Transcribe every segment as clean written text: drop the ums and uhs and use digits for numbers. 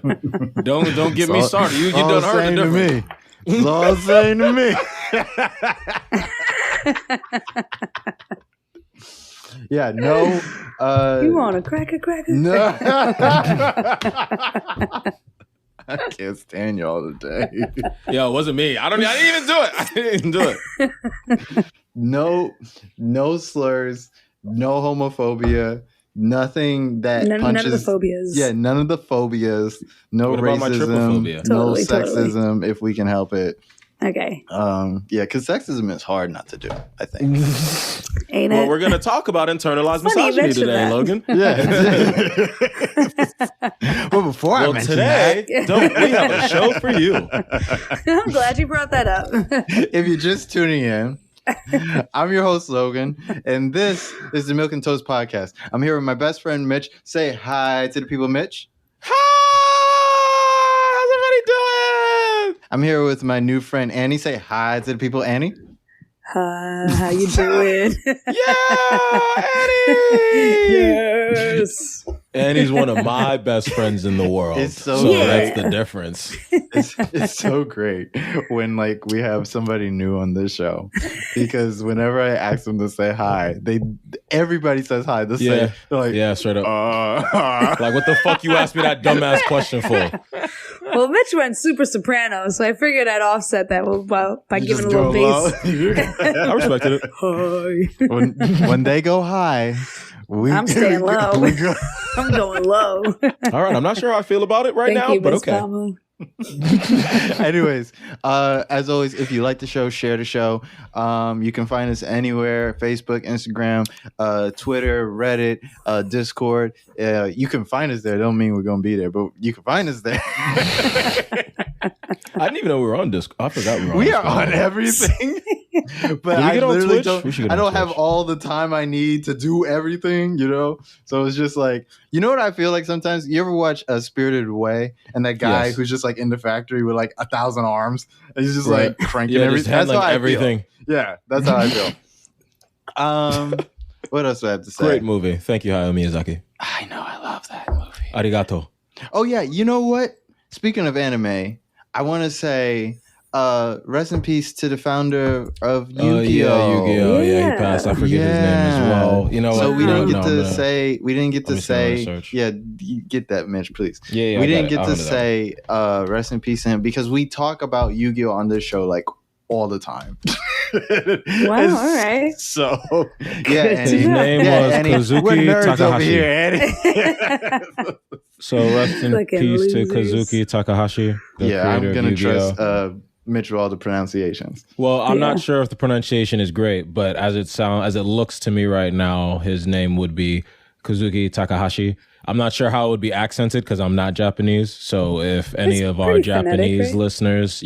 you. Don't get me started. You done heard the difference. It's all saying to me. Yeah, no. You want a cracker? No. I can't stand y'all today. Yo, it wasn't me. I didn't even do it. No slurs, no homophobia, nothing that punches. None of the phobias. Yeah, none of the phobias. No What about my triple racism. phobia? No Totally. sexism, if we can help it. Okay. Yeah, because sexism is hard not to do, I think. Ain't Well, it? we're going to talk about internalized Funny you misogyny mentioned today, that. Logan. Well, before I mention today, we have a show for you. I'm glad you brought that up. if you're just tuning in, I'm your host, Logan, and this is the Milk and Toast podcast. I'm here with my best friend, Mitch. Say hi to the people, Mitch. Hi! How's everybody doing? I'm here with my new friend, Annie. Say hi to the people, Annie. How you doing? Yeah, Eddie! Yes. Annie's one of my best friends in the world. It's so that's great. the difference. It's so great when like we have somebody new on this show, because whenever I ask them to say hi, everybody says hi. They're like, yeah, straight up. Like, what the fuck you asked me that dumbass question for? Well, Mitch went super soprano, so I figured I'd offset that by giving a little bass. I respected it. Hi. when they go high, I'm staying low. I'm going low. All right, I'm not sure how I feel about it right now, you, but Miss okay. Mama. Anyways, as always, if you like the show, share the show. You can find us anywhere: Facebook, Instagram, Twitter, Reddit, Discord. You can find us there. Don't mean we're gonna be there, but you can find us there. I didn't even know we were on Discord. I forgot we were on We are Discord. on everything. But Did we I get on literally Twitch? I don't have all the time I need to do everything, So it's just like, you know what I feel like sometimes? You ever watch Spirited Away, and that guy who's just like in the factory with like 1,000 arms, and he's just like cranking everything. That's how I everything. feel. Yeah, that's how I feel. What else do I have to say? Great movie. Thank you, Hayao Miyazaki. I know, I love that movie. Arigato. Oh yeah, you know what? Speaking of anime, I want to say rest in peace to the founder of Yu-Gi-Oh. Yu-Gi-Oh. Yeah, he passed. I forget his name as well. You know what? So we didn't get to say. Research. Yeah, you get that, Mitch, please. Yeah, we didn't get to say rest in peace to him, because we talk about Yu-Gi-Oh on this show like all the time. Wow, all right. So yeah, and his name was Kazuki We're nerds over Takahashi. here, Eddie. So rest in Fucking peace to losers. Kazuki Takahashi, the Yeah, I'm creator gonna of Yu-Gi-Oh. trust Mitch with all the pronunciations. Well, I'm not sure if the pronunciation is great, but as it looks to me right now, his name would be Kazuki Takahashi. I'm not sure how it would be accented because I'm not Japanese. So if any of our Japanese listeners,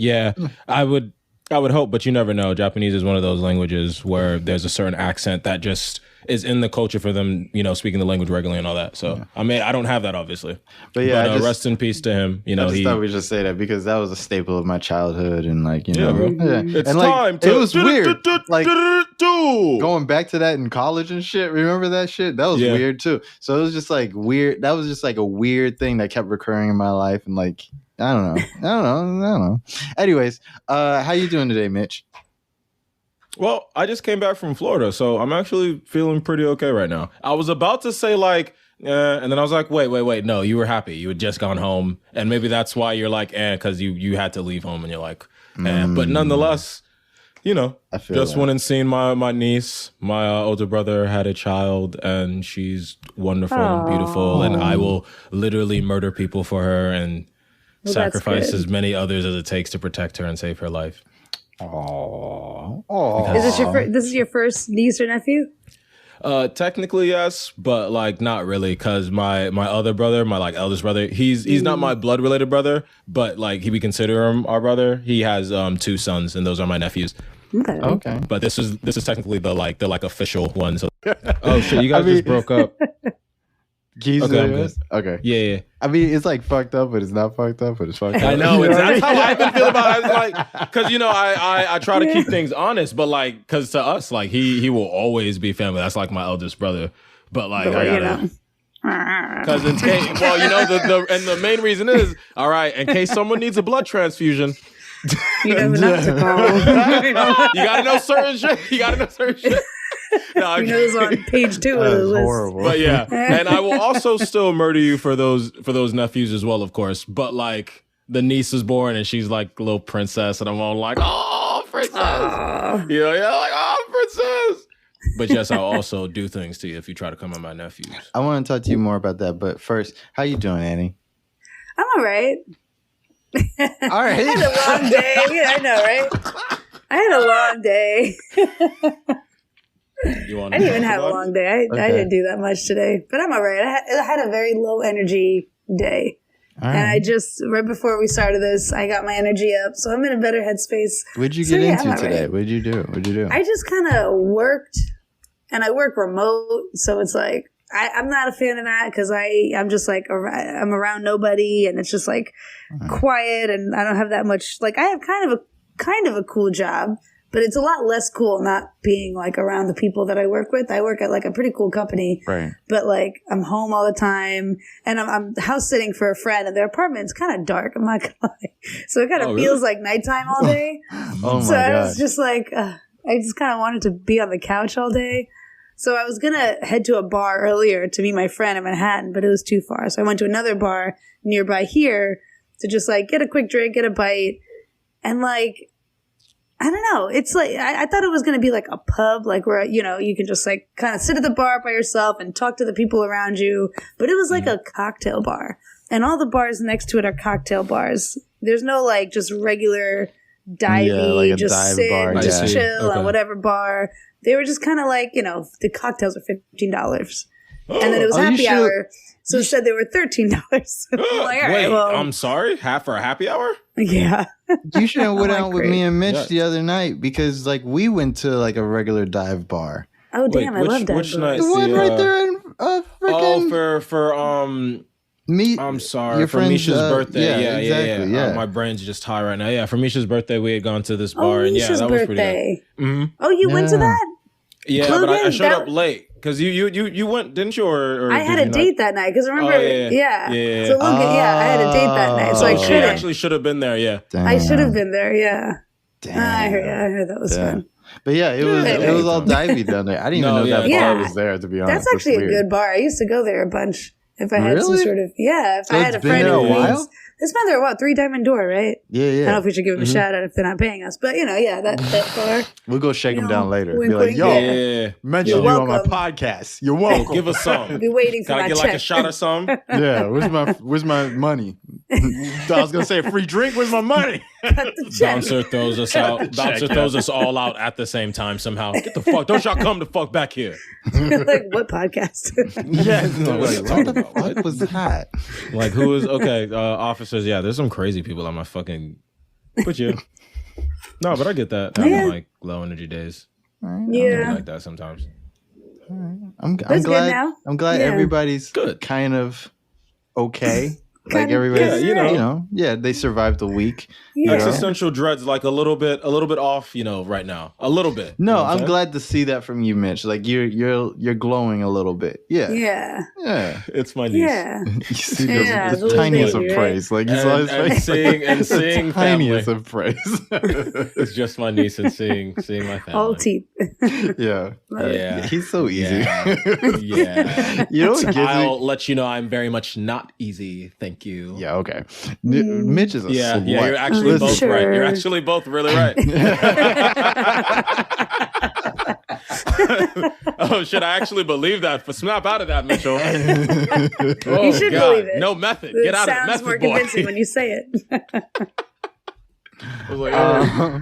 I would hope, but you never know. Japanese is one of those languages where there's a certain accent that just is in the culture for them, speaking the language regularly and all that. So, I mean, I don't have that, obviously. But yeah, rest in peace to him. I just thought we'd just say that because that was a staple of my childhood, and like, bro. It's and time to. It was weird. Like going going back to that in college and shit. Remember that shit? That was weird too. So it was just like weird. That was just like a weird thing that kept recurring in my life, and like I don't know. Anyways, how you doing today, Mitch? Well, I just came back from Florida, so I'm actually feeling pretty okay right now. I was about to say like, and then I was like, wait, no, you were happy. You had just gone home, and maybe that's why you're like, because you had to leave home, and you're like, But nonetheless, I just went and seen my niece. My older brother had a child, and she's wonderful and beautiful, and I will literally murder people for her and sacrifice as many others as it takes to protect her and save her life. Oh, Is this your first niece or nephew? Technically yes, but like not really, because my other brother, my like eldest brother, he's not my blood related brother, but like we consider him our brother. He has 2 sons, and those are my nephews. Okay. But this is technically the official one. So oh shit, you guys just broke up. Okay, I'm good. Okay. Yeah. I mean, it's like fucked up, but it's not fucked up, but it's fucked up. I know. That's how I've been feeling about it. I was like, because I try to keep things honest, but like, because to us, like he will always be family. That's like my eldest brother. But like, I gotta. Because in case, well, you know, the main reason is, all right, in case someone needs a blood transfusion, you know not to call. You gotta know certain shit. No, He knows on page 2 of the list. Horrible. but yeah, and I will also still murder you for those nephews as well, of course. But like the niece is born and she's like a little princess, and I'm all like, oh, princess, you know, yeah, like oh, princess. But yes, I'll also do things to you if you try to come on my nephews. I want to talk to you more about that, but first, how you doing, Annie? I'm all right. All right. I had a long day. Yeah, I know, right? I had a long day. You want? I didn't even have a long day. I Okay. didn't do that much today, but I'm all right. I had a very low energy day. All right. And I just, right before we started this, I got my energy up. So I'm in a better headspace. What'd you So, get yeah, into I'm all today? right. What'd you do? I just kind of worked, and I work remote. So it's like, I'm not a fan of that because I'm just like, I'm around nobody, and it's just like quiet, and I don't have that much, like I have kind of a cool job, but it's a lot less cool not being like around the people that I work with. I work at like a pretty cool company, Right. but like I'm home all the time, and I'm house sitting for a friend, and their apartment's kind of dark. I'm not gonna lie, so it kind of feels like nighttime all day. Oh my So I god. was just like, I just kind of wanted to be on the couch all day. So I was going to head to a bar earlier to meet my friend in Manhattan, but it was too far. So I went to another bar nearby here to just like get a quick drink, get a bite. And like, I don't know. It's like, I thought it was going to be like a pub, like where, you know, you can just like kind of sit at the bar by yourself and talk to the people around you. But it was like a cocktail bar. And all the bars next to it are cocktail bars. There's no like just regular divey, like a just dive sit, bar, just yeah. chill Okay. at whatever bar. They were just kind of like, you know, the cocktails are $15. And then it was Oh, you happy should- hour. So it said they were $13. I'm like, all right, Wait, well, I'm sorry. For a happy hour? yeah. You should have went I'm out like, with great. me and Mitch Yeah. the other night because like we went to like a regular dive bar. Oh, damn, I love that. which night? The one The, right there in Oh, freaking me. I'm sorry, your for friend's, Misha's birthday. yeah, Yeah. exactly, yeah. My brain's just high right now. Yeah, for Misha's birthday, we had gone to this Oh, bar, and yeah, Misha's that was pretty birthday. good. Mm-hmm. Oh, you went to Yeah. that? Yeah, Well, but I then, showed that- up late because you went, didn't you? Or I did had you a not? date that night because remember, Oh, yeah. Yeah. So look, I had a date that night, so So I she couldn't. actually should have been there. Yeah. I should have been there. Yeah, Damn. I heard that was Yeah. fun. But yeah, it was all divey down there. I didn't even No, know that yeah. bar was there. To be honest, That's actually a weird. good bar. I used to go there a bunch if I had some Really? sort of if So I had it's a been friend there in a Queens. while? It's been there 3 Diamond Door, right? Yeah, I don't know yeah. if we should give them a shout out if they're not paying us, but that bar. We'll go shake them You down know, later. wink, Be like, wink, yo, Yeah. mention You're you on my welcome. podcast. You're welcome. Give us some. I'll be waiting for Gotta my get check. like a shot or something. Yeah, where's my money? I was gonna say a free drink. Where's my money? Cut the check. Bouncer throws us out. Bouncer throws us all out at the same time somehow. Get the fuck! Don't y'all come the fuck back here. Like what podcast? Yeah, No, what are you what talking the about? fuck was that? Like who is okay? Officers. Yeah, there's some crazy people on my fucking. But you. No, but I get that. Having Yeah. like low energy days. I Yeah. like that sometimes. I'm That's good glad. now. I'm glad Yeah. everybody's Good. kind of okay. Like Kind of everybody's, good. yeah, they survived the week. Yeah. Existential dread's like a little bit off, right now. A little bit. No, You know what I'm saying? glad to see that from you, Mitch. Like you're glowing a little bit. Yeah, Yeah. yeah. It's my niece. Yeah. You see Yeah, the little tiniest baby, of right? praise. Like you saw his And face. seeing The tiniest family. of praise. It's just my niece and seeing my family. All teeth. yeah, Yeah. he's so easy. Yeah. You know what gives me? I'll let you know I'm very much not easy. Thank you. Yeah, okay. Mitch is a Yeah, slut. you're actually both Sure. right. You're actually both really right. Oh, should I actually believe that? Snap out of that, Mitchell. Oh, You should God. believe it. No method. It Get out of it, sounds method more boy. convincing when you say it. I was like, oh.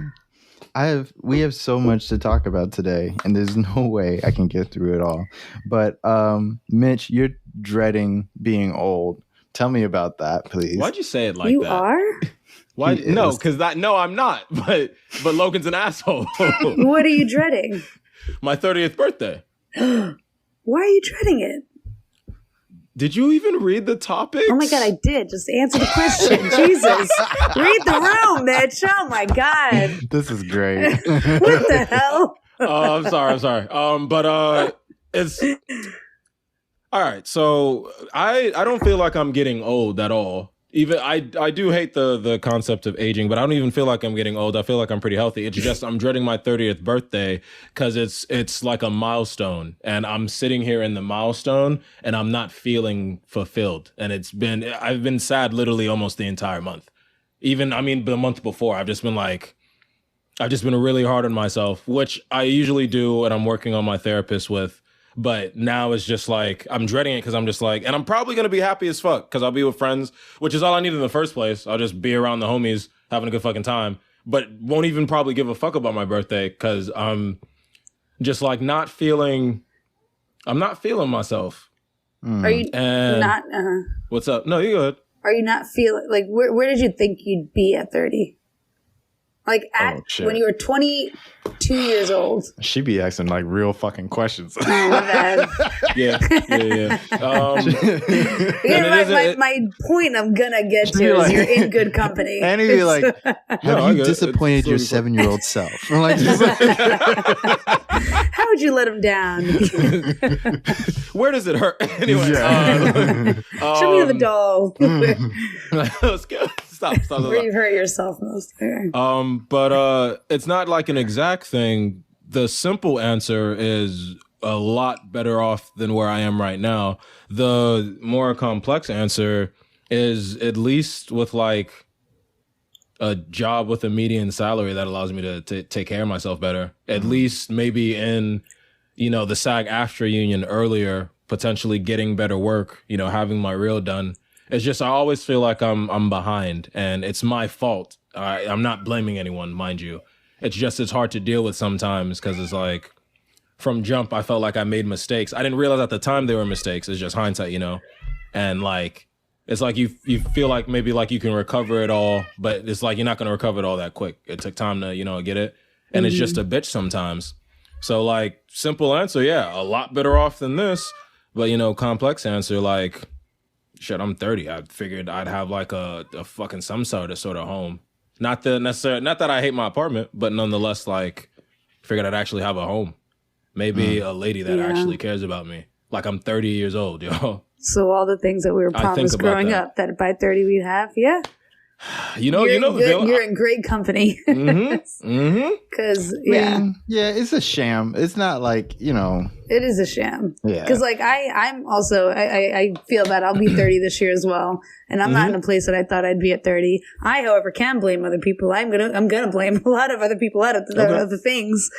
We have so much to talk about today, and there's no way I can get through it all. But Mitch, you're dreading being old. Tell me about that, please. Why'd you say it like You that? are? Why? He No, is. because no, I'm not. But Logan's an asshole. What are you dreading? My 30th birthday. Why are you dreading it? Did you even read the topics? Oh my God, I did. Just answer the question. Jesus. Read the room, Mitch. Oh my God. This is great. What the hell? I'm sorry. But it's. All right, so I don't feel like I'm getting old at all. Even I do hate the concept of aging, but I don't even feel like I'm getting old. I feel like I'm pretty healthy. It's just I'm dreading my 30th birthday because it's like a milestone, and I'm sitting here in the milestone, and I'm not feeling fulfilled. And I've been sad literally almost the entire month. Even the month before, I've just been really hard on myself, which I usually do, and I'm working on my therapist with. But now it's just like, I'm dreading it because I'm just like, and I'm probably going to be happy as fuck because I'll be with friends, which is all I need in the first place. I'll just be around the homies having a good fucking time, but won't even probably give a fuck about my birthday because I'm just like I'm not feeling myself. Are you not? What's up? No, you good. Are you not feeling like where did you think you'd be at 30? Like when you were 22 years old. She be asking like real fucking questions. Oh, my bad. Yeah. My point I'm gonna get to is you're in good company. And he'd be like, have you disappointed your 7-year-old self? I'm like, how would you let him down? Where does it hurt? Anyway. Show me the doll. Let's go. Stop. Where you hurt yourself most. But it's not like an exact thing. The simple answer is a lot better off than where I am right now. The more complex answer is at least with like a job with a median salary that allows me to take care of myself better. At least maybe in, the SAG-AFTRA union earlier, potentially getting better work, having my reel done. It's just I always feel like I'm behind, and it's my fault. I'm not blaming anyone, mind you. It's just it's hard to deal with sometimes because it's like from jump I felt like I made mistakes. I didn't realize at the time they were mistakes. It's just hindsight, and like it's like you feel like maybe like you can recover it all, but it's like you're not gonna recover it all that quick. It took time to get it, and it's just a bitch sometimes. So like simple answer, yeah, a lot better off than this, but complex answer like. Shit, I'm 30. I figured I'd have like a fucking some sort of home. Not that I hate my apartment, but nonetheless, like, figured I'd actually have a home. Maybe a lady that actually cares about me. Like I'm 30 years old, yo. So all the things that we were promised growing up that by 30 we'd have, yeah. You're in great company. Because it's a sham. It's not like it is a sham. Yeah, because like I'm also I feel that I'll be 30 this year as well, and I'm not in a place that I thought I'd be at 30. I, however, can blame other people. I'm gonna blame a lot of other people out of the things.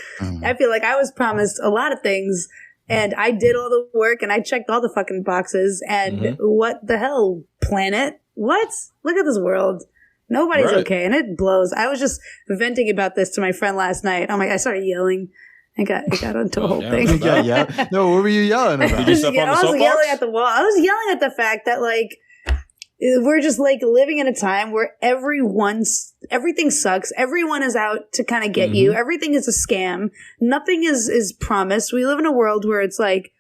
I feel like I was promised a lot of things. And I did all the work and I checked all the fucking boxes. And what the hell, planet? What? Look at this world. Nobody's okay. And it blows. I was just venting about this to my friend last night. I started yelling. I got into a whole thing. Yeah. No, what were you yelling about? Did you step on the soapbox? I was yelling at the wall. I was yelling at the fact that like, we're just like living in a time where everything sucks. Everyone is out to kind of get you. Everything is a scam. Nothing is promised. We live in a world where it's like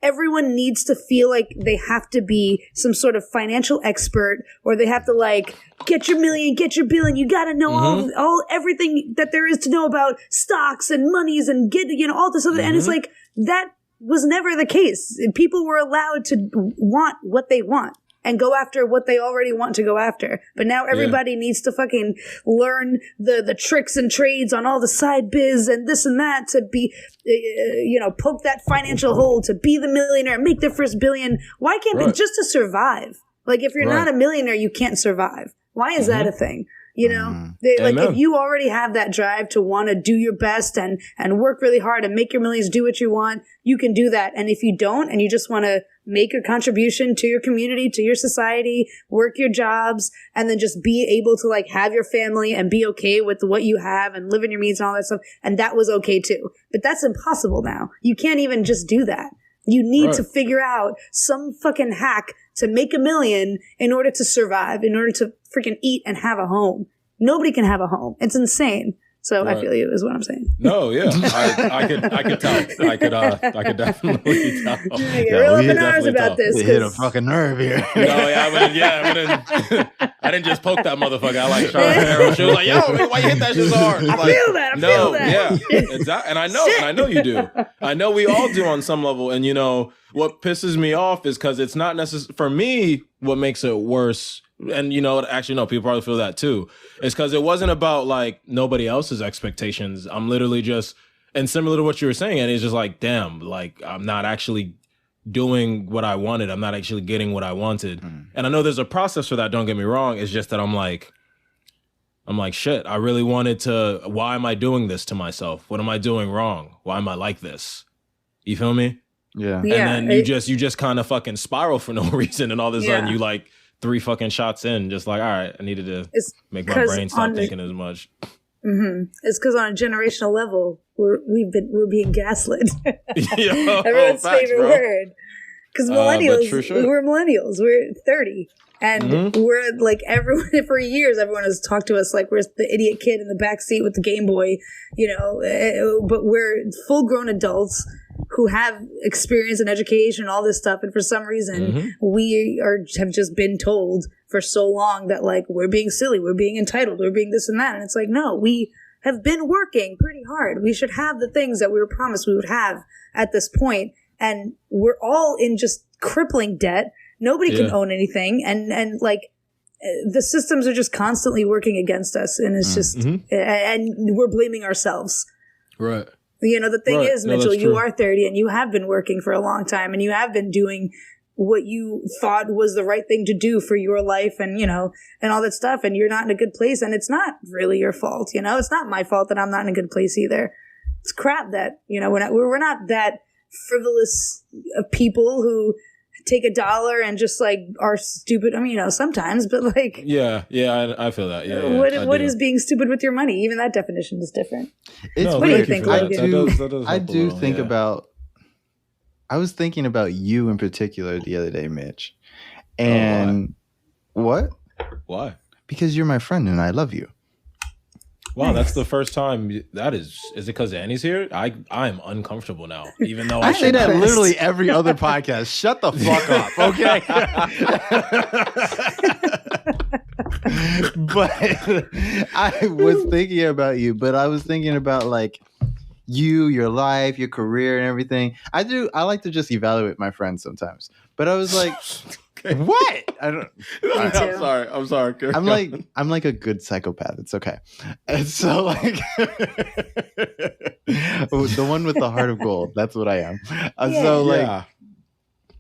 everyone needs to feel like they have to be some sort of financial expert, or they have to like get your million, get your billion. You got to know all everything that there is to know about stocks and monies and get all this other. And it's like that was never the case. People were allowed to want what they want and go after what they already want to go after. But now everybody needs to fucking learn the tricks and trades on all the side biz and this and that to be, poke that financial hole to be the millionaire, make their first billion. Why can't they just to survive? Like if you're not a millionaire, you can't survive. Why is that a thing? Like if you already have that drive to want to do your best and work really hard and make your millions, do what you want, you can do that. And if you don't, and you just want to make a contribution to your community, to your society, work your jobs, and then just be able to like have your family and be okay with what you have and live in your means and all that stuff. And that was okay too. But that's impossible now. You can't even just do that. You need to figure out some fucking hack to make $1 million in order to survive, in order to freaking eat and have a home. Nobody can have a home. It's insane. So I Right. feel you is what I'm saying. No, yeah, I could tell. I could definitely tell. Like, Yeah, real we up in definitely arms about tell. this. It hit a 'cause- fucking nerve here. No, I didn't just poke that motherfucker. I like shot an arrow. She was like, "Yo, why you hit that shit so hard?" I Like, feel that. I no, feel that. yeah, exactly. And I know you do. I know we all do on some level. And what pisses me off is because it's not necessary for me. What makes it worse, and actually, no, people probably feel that too. Is because it wasn't about like nobody else's expectations. I'm literally just, and similar to what you were saying, and it's just like, damn, like I'm not actually doing what I wanted. I'm not actually getting what I wanted. And I know there's a process for that. Don't get me wrong. It's just that I'm like, shit, I really wanted to, why am I doing this to myself? What am I doing wrong? Why am I like this? You feel me? Yeah. Yeah, And then you just kind of fucking spiral for no reason. And all of a sudden you like 3 fucking shots in, just like, all right, I needed to make my 'cause brain stop thinking as much. It's because on a generational level, we're being gaslit. Yo, Everyone's facts, favorite bro. word. Because But millennials, for sure. we're millennials. We're 30. And we're like, everyone, for years, everyone has talked to us like we're the idiot kid in the back seat with the Game Boy, but we're full grown adults who have experience and education and all this stuff. And for some reason, we have just been told for so long that like, we're being silly, we're being entitled, we're being this and that. And it's like, no, we have been working pretty hard. We should have the things that we were promised we would have at this point. And we're all in just crippling debt. Nobody can own anything. And like, the systems are just constantly working against us. And it's just, and we're blaming ourselves. Right. The thing Right. is, No, Mitchell, that's you true. are 30 and you have been working for a long time and you have been doing what you thought was the right thing to do for your life and, and all that stuff. And you're not in a good place. And it's not really your fault. It's not my fault that I'm not in a good place either. It's crap that, we're not that frivolous people who take $1 and just like are stupid. I mean, sometimes, but like, Yeah, I feel that. Yeah, what is being stupid with your money? Even that definition is different. It's No, What do you thank think, for that. Logan? That does I help a do little, think yeah. about. I was thinking about you in particular the other day, Mitch. And what? Why? Because you're my friend and I love you. Wow, that's the first time. That is it because Annie's here? I'm uncomfortable now, even though I say that impressed. literally every other podcast. Shut the fuck up, okay? But I was thinking about you, but I was thinking about like you, your life, your career, and everything. I like to just evaluate my friends sometimes. But I was like, what? I don't. I'm sorry. I'm like a good psychopath. It's okay. And so like the one with the heart of gold. That's what I am. So like,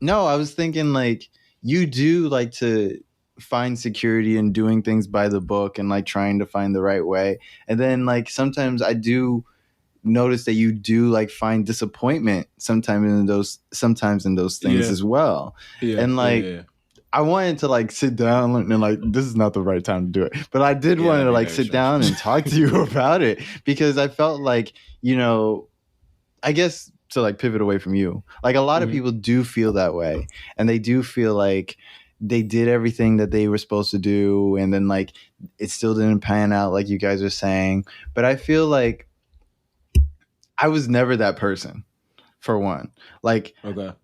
no, I was thinking like you do like to find security in doing things by the book and like trying to find the right way. And then like sometimes I do notice that you do like find disappointment sometimes in those things as well. And like I wanted to like sit down and like this is not the right time to do it, but I did want to like sit down and talk to you about it because I felt like, I guess to like pivot away from you, like a lot of people do feel that way and they do feel like they did everything that they were supposed to do and then like it still didn't pan out like you guys are saying. But I feel like I was never that person, for one. Like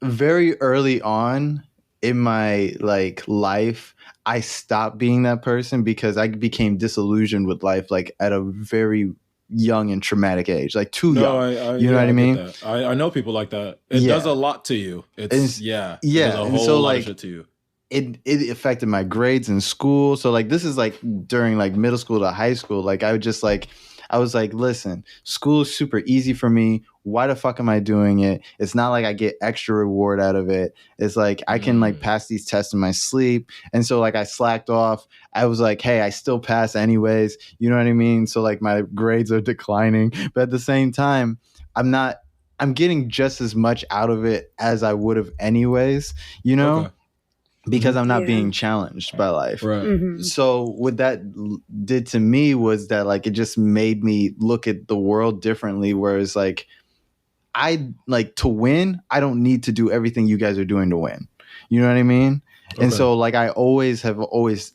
very early on in my like life, I stopped being that person because I became disillusioned with life like at a very young and traumatic age, like too young. You know what I mean? I know people like that. It does a lot to you. It does a and whole so lot like of shit to you. it affected my grades in school. So like this is like during like middle school to high school. Like I was like, listen, school is super easy for me. Why the fuck am I doing it? It's not like I get extra reward out of it. It's like I can like pass these tests in my sleep. And so like I slacked off. I was like, hey, I still pass anyways. You know what I mean? So like my grades are declining. But at the same time, I'm getting just as much out of it as I would have anyways, because I'm not being challenged by life. Right. Mm-hmm. So what that did to me was that like it just made me look at the world differently. Whereas like to win, I don't need to do everything you guys are doing to win. You know what I mean? Okay. And so like I always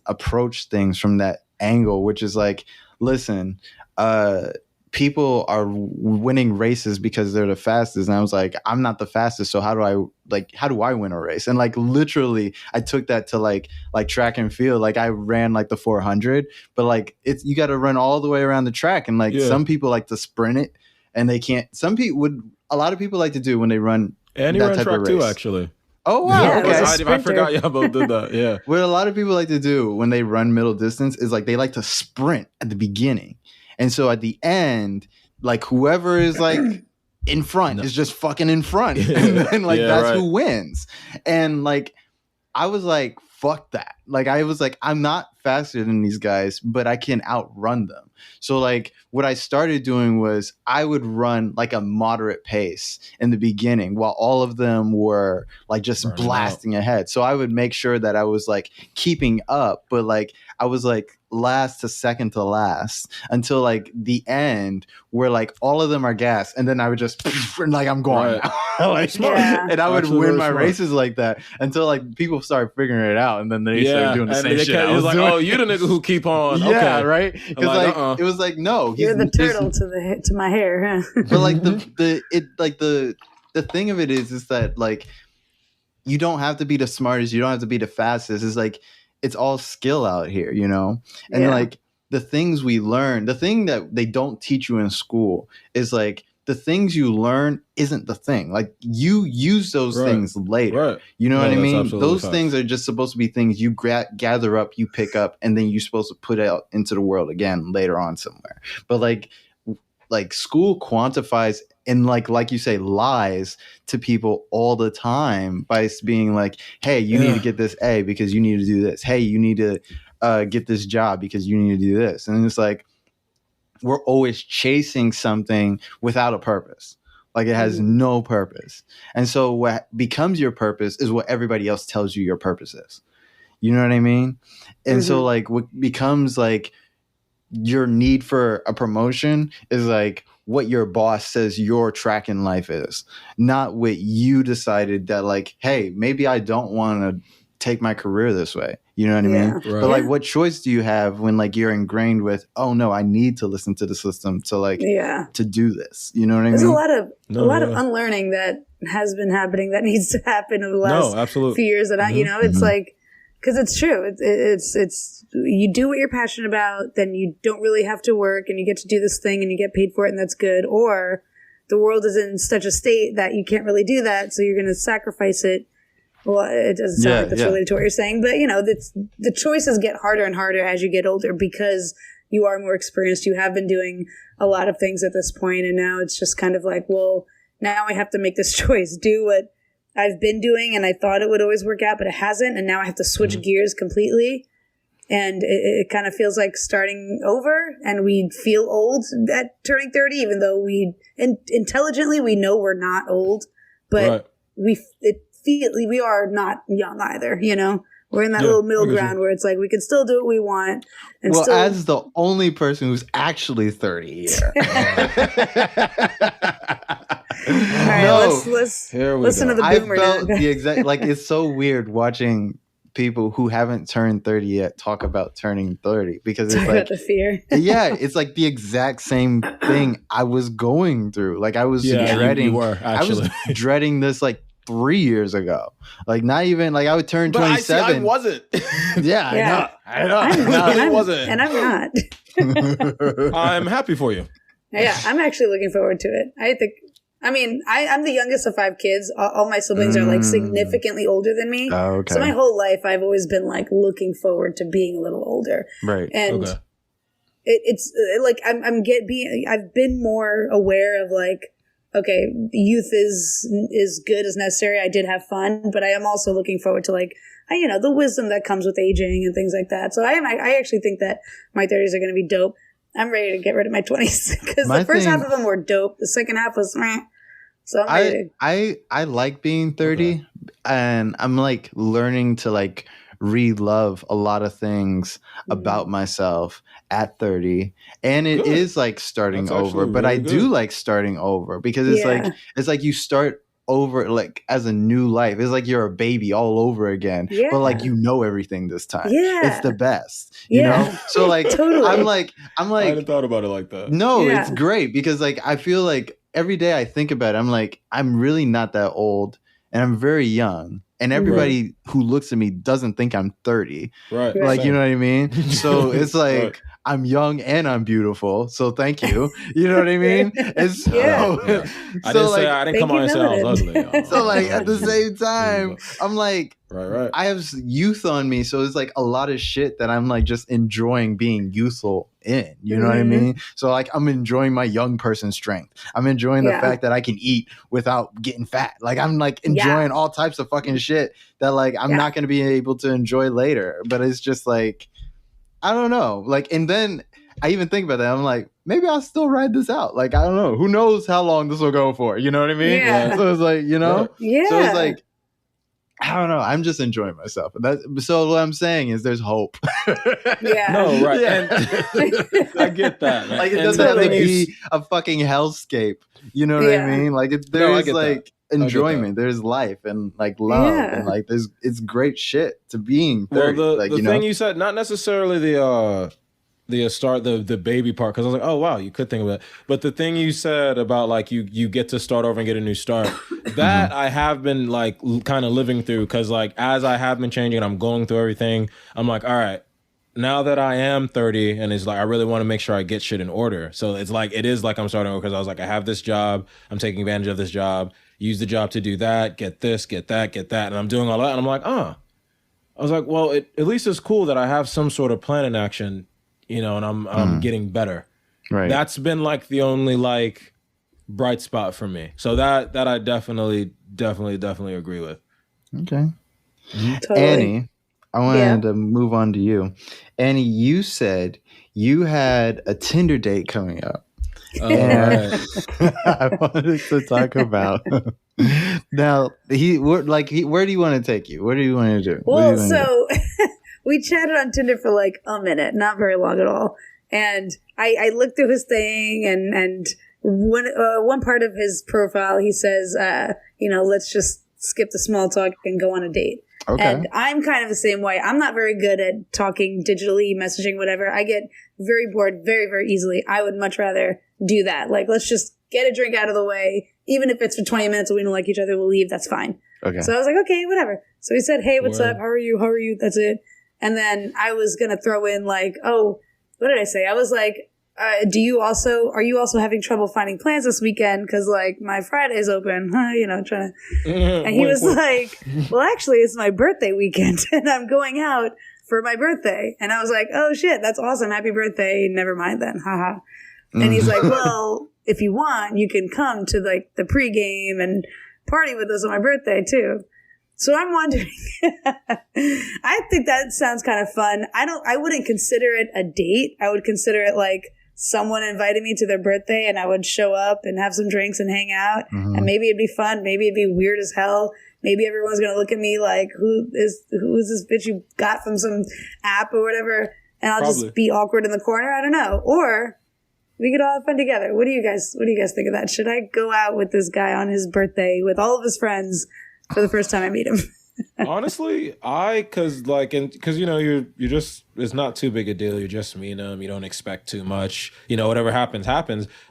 approached things from that angle, which is like, listen, people are winning races because they're the fastest. And I was like, I'm not the fastest. So how do I win a race? And like, literally I took that to like track and field. Like I ran like the 400, but like you got to run all the way around the track. And like some people like to sprint it and they can't, a lot of people like to do when they run and that ran type track of race. too, actually. Oh wow! Yeah, Okay. I forgot y'all both did that. Yeah. What a lot of people like to do when they run middle distance is like they like to sprint at the beginning, and so at the end, like whoever is like in front is just fucking in front, and like that's who wins. And like I was like, fuck that. Like I was like, I'm not faster than these guys, but I can outrun them. So like what I started doing was I would run like a moderate pace in the beginning while all of them were like just blasting ahead. So I would make sure that I was like keeping up, but like I was like last to second to last until like the end where like all of them are gassed, and then I would just like I'm going now. Like, and I would win my races like that until like people started figuring it out, and then they started doing the same shit. It was like, oh, you the nigga who keep on. Yeah, okay. right. Because like it was like, no, you're the turtle to my hair. Huh? But like the thing of it is that like you don't have to be the smartest, you don't have to be the fastest. It's like it's all skill out here, you know? And like the things we learn, the thing that they don't teach you in school is like the things you learn isn't the thing. Like you use those things later. You know what I mean? Those things are just supposed to be things you gather up, you pick up, and then you're supposed to put out into the world again later on somewhere. But like school quantifies and like you say, lies to people all the time by being like, hey, you need to get this A because you need to do this. Hey, you need to get this job because you need to do this. And it's like, we're always chasing something without a purpose. Like it has no purpose. And so what becomes your purpose is what everybody else tells you your purpose is. You know what I mean? And so like what becomes like your need for a promotion is like what your boss says your track in life is, not what you decided that like, hey, maybe I don't want to take my career this way. You know what I mean? Right. But like, what choice do you have when like you're ingrained with, oh no, I need to listen to the system to like, to do this. You know what I mean? There's a lot of unlearning that has been happening that needs to happen over the last few years. And you know, it's like, cause it's true. It's you do what you're passionate about, then you don't really have to work and you get to do this thing and you get paid for it and that's good. Or the world is in such a state that you can't really do that. So you're going to sacrifice it. Well, it doesn't sound like that's related to what you're saying, but you know, the choices get harder and harder as you get older because you are more experienced. You have been doing a lot of things at this point, and now it's just kind of like, well, now I have to make this choice, do what I've been doing, and I thought it would always work out, but it hasn't, and now I have to switch gears completely, and it kind of feels like starting over, and we feel old at turning 30, even though intelligently we know we're not old, but we are not young either, you know? We're in that little middle ground where it's like we can still do what we want. And as the only person who's actually 30 here. All right, let's listen to the boomer. I felt the exact, like it's so weird watching people who haven't turned 30 yet talk about turning 30 because it's like the fear. It's like the exact same thing I was going through. Like I was dreading. I was dreading this like 3 years ago. Like not even like I would turn 27. I wasn't. I know. I wasn't. And I'm not. I'm happy for you. Yeah, I'm actually looking forward to it. I'm the youngest of 5 kids. All my siblings are like significantly older than me. Oh, okay. So my whole life I've always been like looking forward to being a little older. Right. And it's like I've been more aware of like, okay, youth is good, is necessary. I did have fun, but I am also looking forward to like, the wisdom that comes with aging and things like that. So I actually think that my 30s are going to be dope. I'm ready to get rid of my 20s because the first half of them were dope. The second half was meh. So I'm ready. I like being 30 and I'm like learning to like re-love a lot of things about myself at 30, and it is like starting over, but I do like starting over because it's like you start over, like as a new life. It's like you're a baby all over again, Yeah. but like you know everything this time. Yeah. It's the best, you know. So like Totally. I'm like I hadn't thought about it like that. no, it's great because like I feel like every day I think about it, I'm like I'm really not that old, and I'm very young. And everybody who looks at me doesn't think I'm 30. Right. Like, you know what I mean? So it's like, Right. I'm young and I'm beautiful. So thank you. You know what I mean? And so, Yeah. I didn't say, I didn't come on and say I was ugly. So like at the same time, I'm like, right. I have youth on me. So it's like a lot of shit that I'm like just enjoying being youthful in. You know what I mean? So like I'm enjoying my young person strength. I'm enjoying the fact that I can eat without getting fat. Like I'm like enjoying all types of fucking shit that like I'm not going to be able to enjoy later. But it's just like, I don't know. Like, and then I even think about that. I'm like, maybe I'll still ride this out. Like, I don't know. Who knows how long this will go for? You know what I mean? Yeah. So it's like, you know? Yeah. So it's like, I don't know. I'm just enjoying myself. So what I'm saying is there's hope. Yeah. No, right. Yeah. And I get that, man. Like it And doesn't have to totally. be a fucking hellscape. You know what I mean? Like there's get like that. enjoyment, there's life and like love and like it's great shit to being 30. Well, like, the you thing know? you said, not necessarily the baby part, because I was like, oh wow, you could think of it. But the thing you said about like you get to start over and get a new start, that I have been like kind of living through, because like as I have been changing and I'm going through everything, I'm like, all right, now that I am 30 and it's like I really want to make sure I get shit in order. So it's like it is like I'm starting over, because I was like, I have this job, I'm taking advantage of this job, use the job to do that, get this, get that, and I'm doing all that, and I'm like, I was like, well, at least it's cool that I have some sort of plan in action, you know, and I'm getting better. Right. That's been like the only like bright spot for me. So that I definitely agree with. Okay. Totally. Annie, I wanted to move on to you. Annie, you said you had a Tinder date coming up. Oh, And right. I wanted to talk about now. Where do you want to take you? What do you want to do? Well, so we chatted on Tinder for like a minute, not very long at all. And I looked through his thing, and one part of his profile, he says, you know, let's just skip the small talk and go on a date. Okay. And I'm kind of the same way. I'm not very good at talking digitally, messaging, whatever. I get very bored very, very easily. I would much rather do that. Like, let's just get a drink out of the way. Even if it's for 20 minutes and we don't like each other, we'll leave. That's fine. Okay. So I was like, okay, whatever. So he said, hey, what's up? How are you? How are you? That's it. And then I was going to throw in like, oh, what did I say? I was like, are you also having trouble finding plans this weekend? Cause like my Friday's open, you know, trying to, and he was like, well, actually it's my birthday weekend and I'm going out for my birthday. And I was like, oh shit, that's awesome. Happy birthday. Never mind then. Haha. And he's like, well, if you want, you can come to like the pregame and party with us on my birthday too. So I'm wondering, I think that sounds kind of fun. I wouldn't consider it a date. I would consider it like someone invited me to their birthday and I would show up and have some drinks and hang out. And maybe it'd be fun. Maybe it'd be weird as hell. Maybe everyone's going to look at me like, who is this bitch you got from some app or whatever? And I'll just be awkward in the corner. I don't know. Or we could all have fun together. What do you guys think of that? Should I go out with this guy on his birthday with all of his friends for the first time I meet him? Honestly, because you know, you're just, it's not too big a deal. You just meet them. You don't expect too much. You know, whatever happens.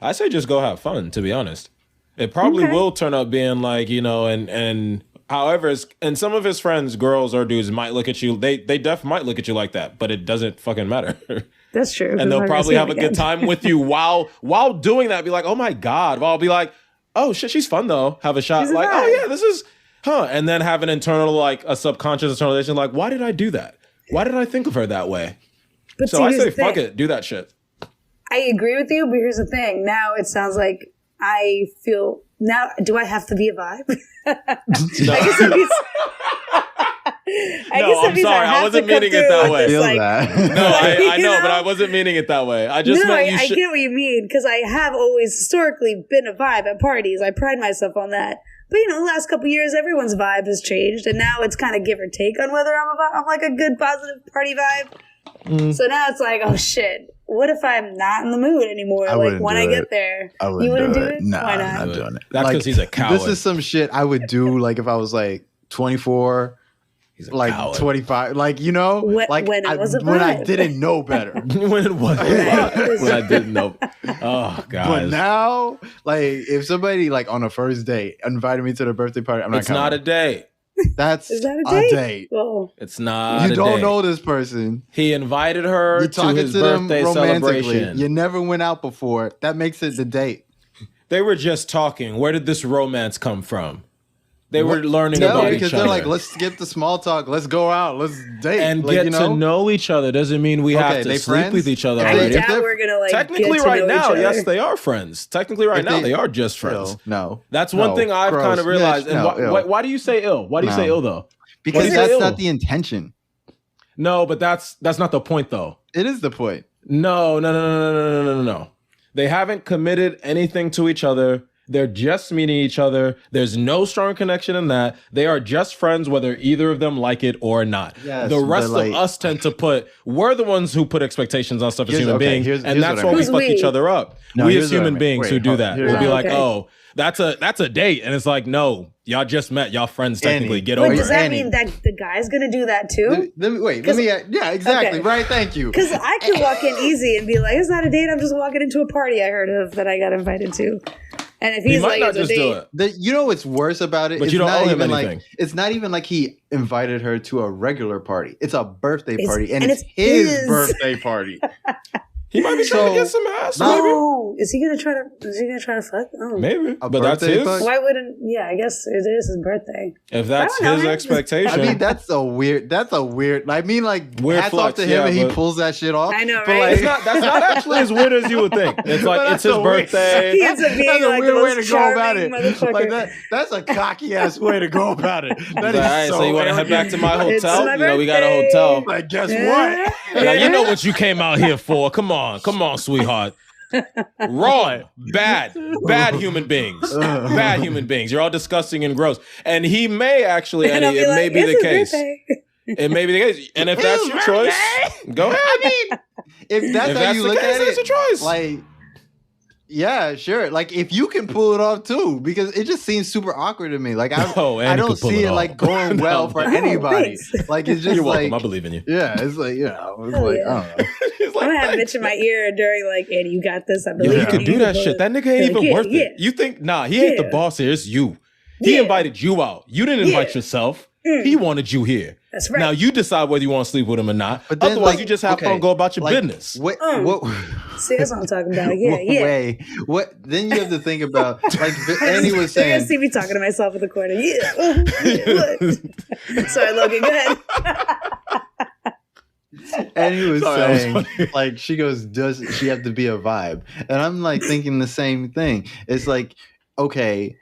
I say just go have fun, to be honest. It probably will turn up being like, you know, and however, and some of his friends, girls or dudes, might look at you. They might look at you like that, but it doesn't fucking matter. That's true. And they'll probably have a good time with you while doing that. Be like, oh my God. Well, I'll be like, oh shit, she's fun though. Have a shot. Like, oh yeah, this is, and then have an internal, like a subconscious internalization, like, why did I do that? Why did I think of her that way? But so I say, fuck it, do that shit. I agree with you, but here's the thing. Now it sounds like I feel, now, do I have to be a vibe? I'm sorry. I wasn't meaning it that way. I feel that. No, I know, but I wasn't meaning it that way. I just meant you I get what you mean, because I have always historically been a vibe at parties. I pride myself on that. But, you know, the last couple of years, everyone's vibe has changed, and now it's kind of give or take on whether I'm like a good, positive party vibe. So now it's like, oh, shit. what if I'm not in the mood anymore? I Like wouldn't when do I it. get there, I you wouldn't do it? Nah, Why I'm not? not doing it. That's because he's a coward. This is some shit I would do like if I was like 24, He's a like coward. 25, like when it was a when I vibe. didn't know better. when it was when I didn't know. Oh But guys, now, like if somebody like on a first date invited me to their birthday party, I'm not it's not a coming. date. That's Is that a date. Well, It's not. You a don't date. know this person. He invited her You're to talking his to them birthday romantically. celebration. You never went out before. That makes it the date. They were just talking. Where did this romance come from? They were learning No, about because each they're other. like, let's skip the small talk. Let's go out. Let's date and like, get to know each other. Doesn't mean we have to they sleep friends? with each other If I they- already. if doubt we're gonna like Technically, get to right know now, each yes, other. they are friends. Technically, right If now, they- they are just friends. No. That's one No. thing I've Gross. kind of realized. Mitch, And no, why, ew. why do you say ill? Why do you say No. ill though? Because Why do you say that's ill? not the intention. No, but that's not the point though. It is the point. No. They haven't committed anything to each other. They're just meeting each other. There's no strong connection in that. They are just friends, whether either of them like it or not. Yes, the rest but, of us tend to we're the ones who put expectations on stuff as human beings. here's and that's what I why we mean. fuck Who's each we? other up. No, We here's as what I human mean. beings Wait, who do hold- that. here's We'll be what I like, mean. oh, that's a date. And it's like, no, y'all just met. Y'all friends technically. Annie. Get Wait, over does it. that Annie. mean that the guy's gonna do that too? Yeah, exactly. Okay. Right, thank you. Because I could walk in easy and be like, "It's not a date. I'm just walking into a party I heard of that I got invited to." And if He he's might like, not "It's a just do date," it. You know what's worse about it? But It's you don't not owe him even anything. It's not even like he invited her to a regular party. It's a birthday party, and and it's it's his his. birthday party. He might be trying to get some ass, maybe. oh, is he gonna try to fuck? Oh, Maybe. A But that's birthday his. fuck? why wouldn't? Yeah, I guess it is his birthday. If that's I don't know, his man. expectation. I mean, that's a weird. I mean, like, Weird hats flex, off to him, yeah, and he but- pulls that shit off. I know, But, right? like, that's not actually as weird as you would think. It's like, But it's his that's a weird- birthday. He ends up being That's a like weird the way most to go about charming it. motherfucker. Like that's a cocky ass way to go about it. That All is right, so you want to head back to my It's hotel? my You know, we got a birthday. hotel. Like, guess Yeah. what? Now, you know what you came out here for. Come on, sweetheart. Wrong. Bad human beings. Bad human beings. You're all disgusting and gross. And he may actually, And I'll Eddie, be it like, may be "It's the his case. birthday." It may be the case. And if that's your choice, go ahead. I mean, if that's If how that's you the look case, at that's it, your choice. like, yeah, sure. Like, if you can pull it off too, because it just seems super awkward to me. Like, Oh, I Annie don't could pull see it it off. like going well for Oh, anybody. thanks. Like, it's just You're like, welcome. I believe in you. yeah, it's like, it's Hell like, yeah. I don't know. He's like, I'm gonna have thanks, Mitch in my man. ear during like, "Andy, you got this. I Yo, believe he in could you. do that shit. That nigga ain't even Yeah, worth yeah. it. You think, he ain't the Yeah. boss here. It's you. He Yeah. invited you out. You didn't invite Yeah. yourself. He wanted you here. That's right. Now you decide whether you want to sleep with him or not. But then, Otherwise, like, you just have okay, fun, go about your like, business. What? See, that's what I'm talking about. Yeah, yeah. Way. What? Then you have to think about, like Annie was They're gonna saying. see me talking to myself in the corner. Yeah. Yeah, what? Sorry, Logan. Go ahead. And he was Sorry, that was saying, funny. like, she goes, does she have to be a vibe? And I'm like thinking the same thing. It's like, okay,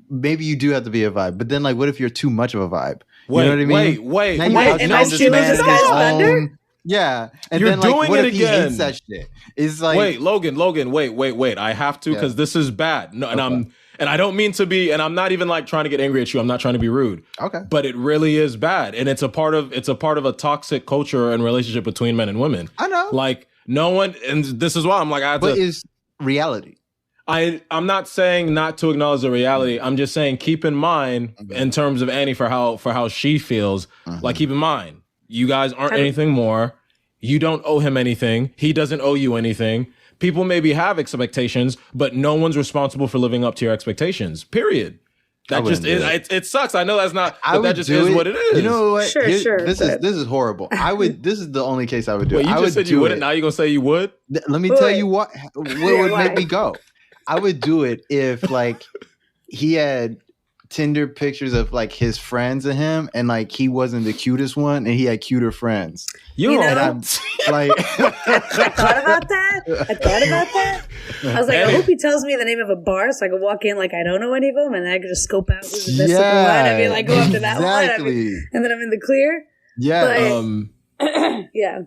maybe you do have to be a vibe, but then, like, what if you're too much of a vibe? Wait, you know what I mean? wait. Now you Wait, outshine am I this stealing man this in guy's his thunder? own- Yeah, and You're then, like, doing what it if he again. hates that shit? It's like, Wait, Logan, wait. I have to because this is bad. No, and I don't mean to be, and I'm not even like trying to get angry at you. I'm not trying to be rude. okay, But it really is bad. And it's a part of a toxic culture and relationship between men and women. I know, Like no one, and this is why I'm like, I have but to. it's reality. I'm not saying not to acknowledge the reality. I'm just saying keep in mind in terms of Annie for how she feels. Like keep in mind, you guys aren't anything more. You don't owe him anything. He doesn't owe you anything. People maybe have expectations, but no one's responsible for living up to your expectations. Period. That just wouldn't do is. It sucks. I know that's not. I But that would just do is it. what it is. You know what? Sure, sure, This but- is horrible. I would. This is the only case I would do. Wait, it. you I just would said do you it. wouldn't. Now you're gonna say you would? Let me Wait, tell wait. you what would why? make me go. I would do it if like he had Tinder pictures of like his friends and him, and like he wasn't the cutest one, and he had cuter friends. You're You know? And on. I'm like, I thought about that. I was like, I hope he tells me the name of a bar so I can walk in like I don't know any of them, and then I can just scope out who's the best looking one. I mean, like go up to that one, exactly. and then I'm in the clear. Yeah, But- Yeah.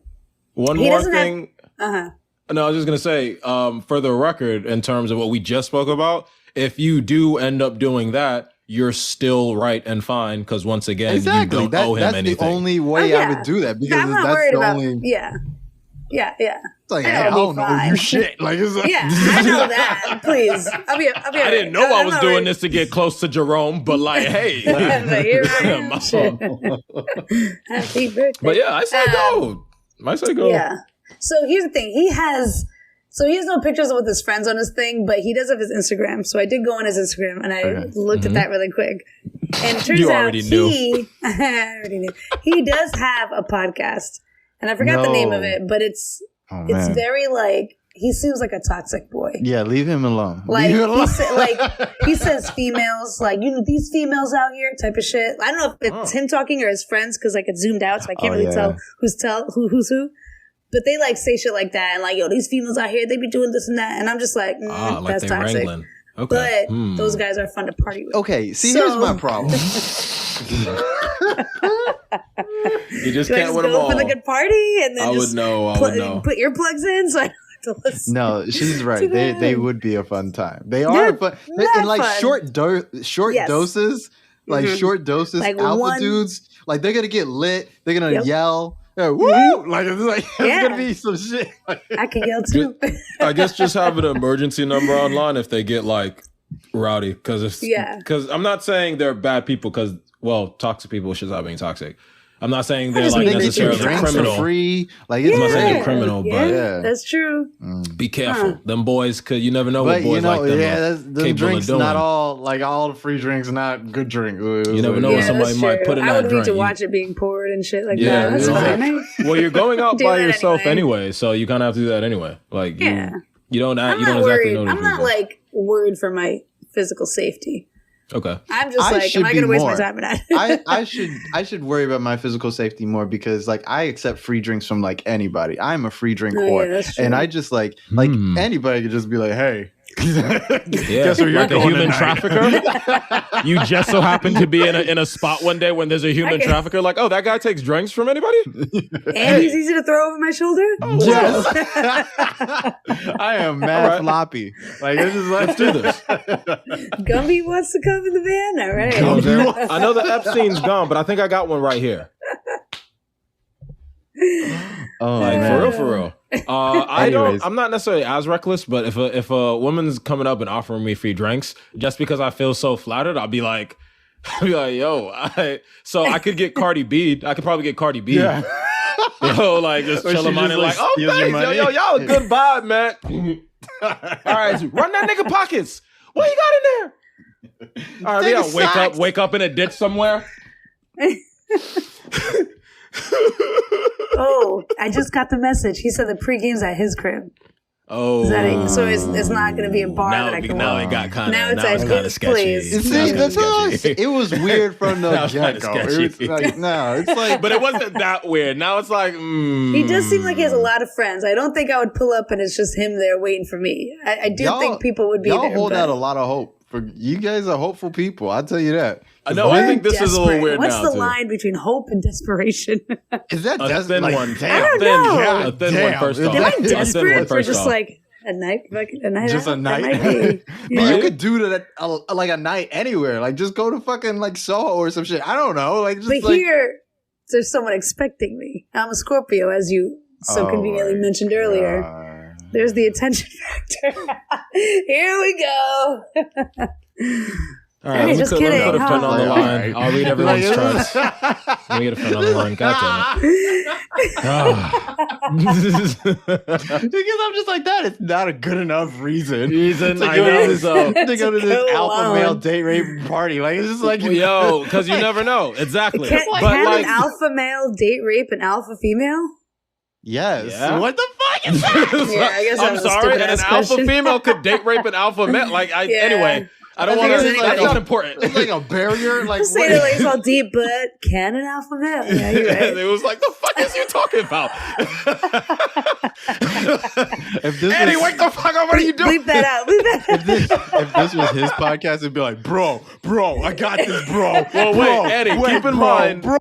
One He more doesn't have- thing. Uh-huh. No, I was just gonna say, for the record, in terms of what we just spoke about, if you do end up doing that, you're still right and fine because once again, exactly. you don't owe him that's anything. the only way Oh, I yeah. would do that because I'm not that's worried the about. only. Yeah. Yeah. It's like, I hey, know I it'll don't be know fine. you shit. Like, it's like, Yeah, I know that. Please, I'll be. I didn't know I was doing this to get close to Jerome, but like, hey. But here I am. My Shit. fault. Happy birthday. But yeah, I say go. I say go. Yeah. So here's the thing. He has no pictures with his friends on his thing, but he does have his Instagram. So I did go on his Instagram and I looked at that really quick. And it turns You out already knew. I already knew. He does have a podcast. And I forgot the name of it, but it's very like, he seems like a toxic boy. yeah, leave him alone. Like Leave him alone. he says females, like, you know, these females out here type of shit. I don't know if it's him talking or his friends because like it's zoomed out, so I can't really tell who's who. But they like say shit like that and like, yo, these females out here, they be doing this and that, and I'm just like, like that's they toxic. wrangling. Okay. But those guys are fun to party with. Okay, see, here's my problem. You just Do I can't just win them go all. for the good party and then I just would know. put earplugs in so I don't have to listen? No, she's right. to They them. would be a fun time. They are, but in like fun. short Yes. doses, like short doses, Like alpha one- dudes, like they're gonna get lit. They're gonna Yep. yell. Woo! Like it's Yeah. gonna be some shit. I can yell too. I guess just have an emergency number online if they get like rowdy. Because I'm not saying they're bad people. Because toxic people should stop being toxic. I'm not saying they're just like mean they Necessarily get necessarily drinks criminal. for free. Like it's I'm not saying great. they're criminal, but Yeah. That's true. be careful. Them boys, cause you never know what But boys you know, like them. yeah, are that's, them capable drinks of doing. not all like all the free drinks, not good drink. You never know what somebody that's might true. put in I that would drink. need to watch it being poured and shit like Yeah, that. That's you know. fine. Well, you're going out Do by that yourself anyway. anyway, so you kind of have to do that anyway. Like Yeah. you don't I'm you not don't exactly worried. know these I'm not people. like worried for my physical safety. Okay. I'm just I like, should am I going to be waste more. my time in that? I should worry about my physical safety more because like I accept free drinks from like anybody. I'm a free drink Oh, whore, yeah, that's true. and I just like anybody could just be like, hey, Yeah, guess where you're like a going human tonight? trafficker. You just so happen to be in a spot one day when there's a human Okay. trafficker. Like, oh, that guy takes drinks from anybody. And he's easy to throw over my shoulder? Yes. I am mad All right. floppy. Like it's just like Let's do this. Gumby wants to come in the van? All right. I know the Epstein's gone, but I think I got one right here. Oh Like man. for real. Anyways. I'm not necessarily as reckless, but if a woman's coming up and offering me free drinks just because I feel so flattered, I'll be like, yo, so I could get Cardi B. I could probably get Cardi B. Yeah. Yo, like just Or she chilling money, just, like, like, oh, steals your thanks, money. yo, y'all a good vibe, man. All right, run that nigga pockets. What you got in there? All right, we Take gotta a wake up in a ditch somewhere. Oh, I just got the message. He said the pregame's at his crib. Oh, So it's not going to be a bar that I can now walk. it got kind Now of it's at kind of his sketchy. place. You Now see, it's that's kinda all. sketchy. It was weird from the That was kinda get go. It's sketchy. like no, it's like But it wasn't that weird. Now it's like, He does seem like he has a lot of friends. I don't think I would pull up and it's just him there waiting for me. I do think people would be y'all there. hold but out a lot of hope. For you guys are hopeful people. I'll tell you that. No, I think this is a little desperate. weird What's now the too. line between hope and desperation? Is that A thin like, one. Damn. I don't Thin, know. a thin Damn. one first Am off. Am I A thin one desperate for first just off. like a night Just out? a night. That might be. But Yeah. you could do that like a night anywhere. Like just go to fucking like Soho or some shit. I don't know. Like just But like here, there's someone expecting me. I'm a Scorpio, as you so Oh conveniently my mentioned earlier. God. There's the attention factor. Here we go. All right, Hey, let just me put kidding. a friend on the Like, line. alright. I'll read everyone's Like, charts. Let me get a friend on the line. God damn it. Because I'm just like that. It's not a good enough reason. Reason, to I go know, to this, so- to go to this go alpha alone. male date rape party. Like it's just like Yo, because you never know. Exactly. Can But an alpha male date rape an alpha female? yes. Yeah. What the fuck is that? Yeah, I guess that I'm was a sorry. And an stupid-ass alpha question. female could date rape an alpha male. Like, Yeah. anyway, I don't I want think to. it's That's like- not important. It's like a barrier. Like Say that like it's all deep, but can an alpha male? Yeah, you're right. It was like, the fuck is you talking about? if this Eddie, was, wake the fuck up. What are you doing? Bleep that out. Bleep that out. if this was his podcast, it'd be like, bro, I got this, bro. Well, Bro, wait, Eddie, keep in bro, mind, bro.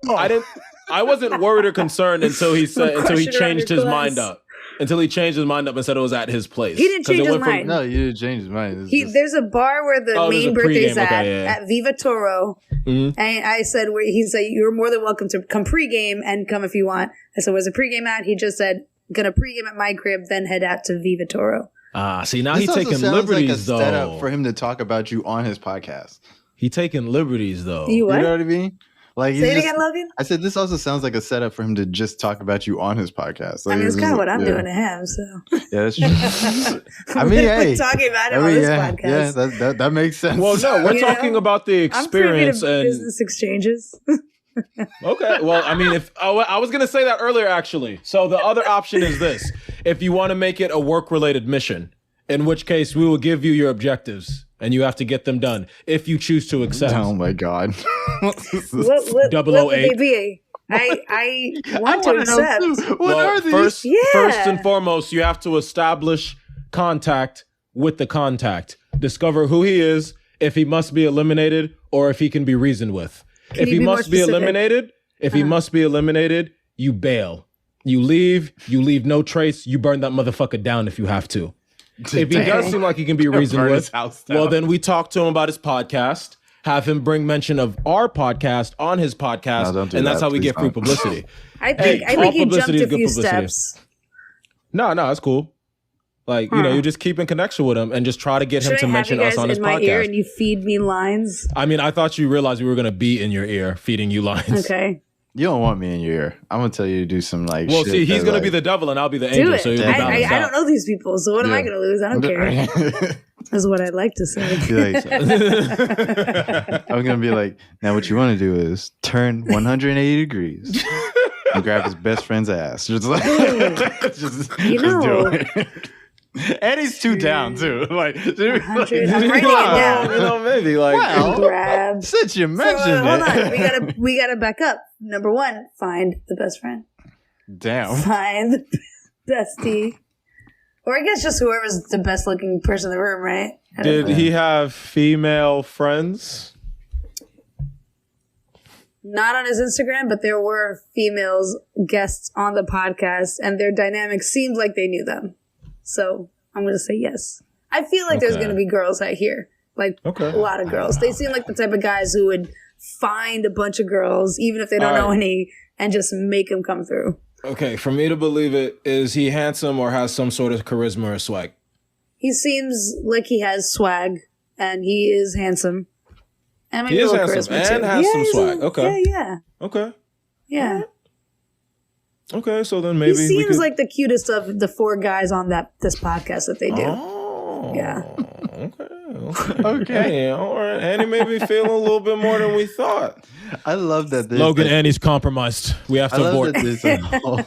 I wasn't worried or concerned until he Crushing changed around his your mind glass. up. Until he changed his mind up and said it was at his place. He didn't 'Cause change it his went from- mind. No, you didn't change his mind. It's just- There's a bar where the Oh, there's main a birthday's pregame, at, okay, yeah. at Viva Toro. Mhm. And I said, he said, you're more than welcome to come pregame and come if you want. I said, where's the pregame at? He just said, Gonna pregame at my crib, then head out to Viva Toro. See, now This he's also taking sounds liberties, like a setup though. for him to talk about you on his podcast. He taking liberties, though. You what? You know what I mean? Like, Say it again, Logan. I said this also sounds like a setup for him to just talk about you on his podcast. I Like, mean, it's kind of what I'm yeah. doing to him. So Yeah, that's true. I mean, We're hey, talking about him on this podcast. Yeah, that makes sense. Well, no, we're You talking know, about the I'm privy experience to and business exchanges. okay. Well, I mean, I was gonna say that earlier, actually. So the other option is this: if you want to make it a work-related mission, in which case we will give you your objectives and you have to get them done if you choose to accept. Oh my god. what would 008. they be? I want to accept. What are these? First Yeah. and foremost, you have to establish contact with the contact. Discover who he is, if he must be eliminated, or if he can be reasoned with. Can If you he be more must be specific? eliminated, you bail. You leave no trace, you burn that motherfucker down if you have to. If he does seem like he can be reasoned Burn his with, house down. well, then we talk to him about his podcast, have him bring mention of our podcast on his podcast, No, don't do and that's that, how we please get free don't. publicity. I think all you jumped publicity a is good few publicity. steps. No, that's cool. Like, you know, you just keep in connection with him and just try to get him Should to I have mention you us guys on his in my ear podcast. and you feed me lines? I mean, I thought you realized we were going to be in your ear feeding you lines. Okay. You don't want me in your ear. I'm gonna tell you to do some like. Well, shit see, he's that, going to like, be the devil and I'll be the Do angel, it. so you'll be balanced I out. don't know these people, so what am I Yeah. going to lose? I don't care. That's what I'd like to say. Be like, I'm gonna be like, now what you want to do is turn 180 degrees and grab his best friend's ass. Just like, just know. do it. And he's too down too. Like, I'm writing it down. You know, maybe like. Well, Grab. since you So, mentioned hold on. it, We gotta back up. Number one, find the best friend. damn. Find the bestie. Or I guess just whoever's the best looking person in the room, right? I don't Did know. he have female friends? Not on his Instagram, but there were females guests on the podcast, and their dynamic seemed like they knew them. So I'm going to say yes. I feel like there's Okay. going to be girls out here, like Okay. a lot of girls. They seem like the type of guys who would find a bunch of girls, even if they don't All know right. any, and just make them come through. Okay, for me to believe it, is he handsome or has some sort of charisma or swag? He seems like he has swag, and he is handsome. And maybe He a is little handsome charisma, and too. has some he's swag. Okay. Yeah. Okay. Yeah. So then maybe He we seems could... like the cutest of the four guys on this podcast that they do. Oh. Yeah. Okay. Okay. Yeah, all right. Annie may be feeling a little bit more than we thought. I love that. Logan, Annie's compromised. We have I to love abort. that there's a whole,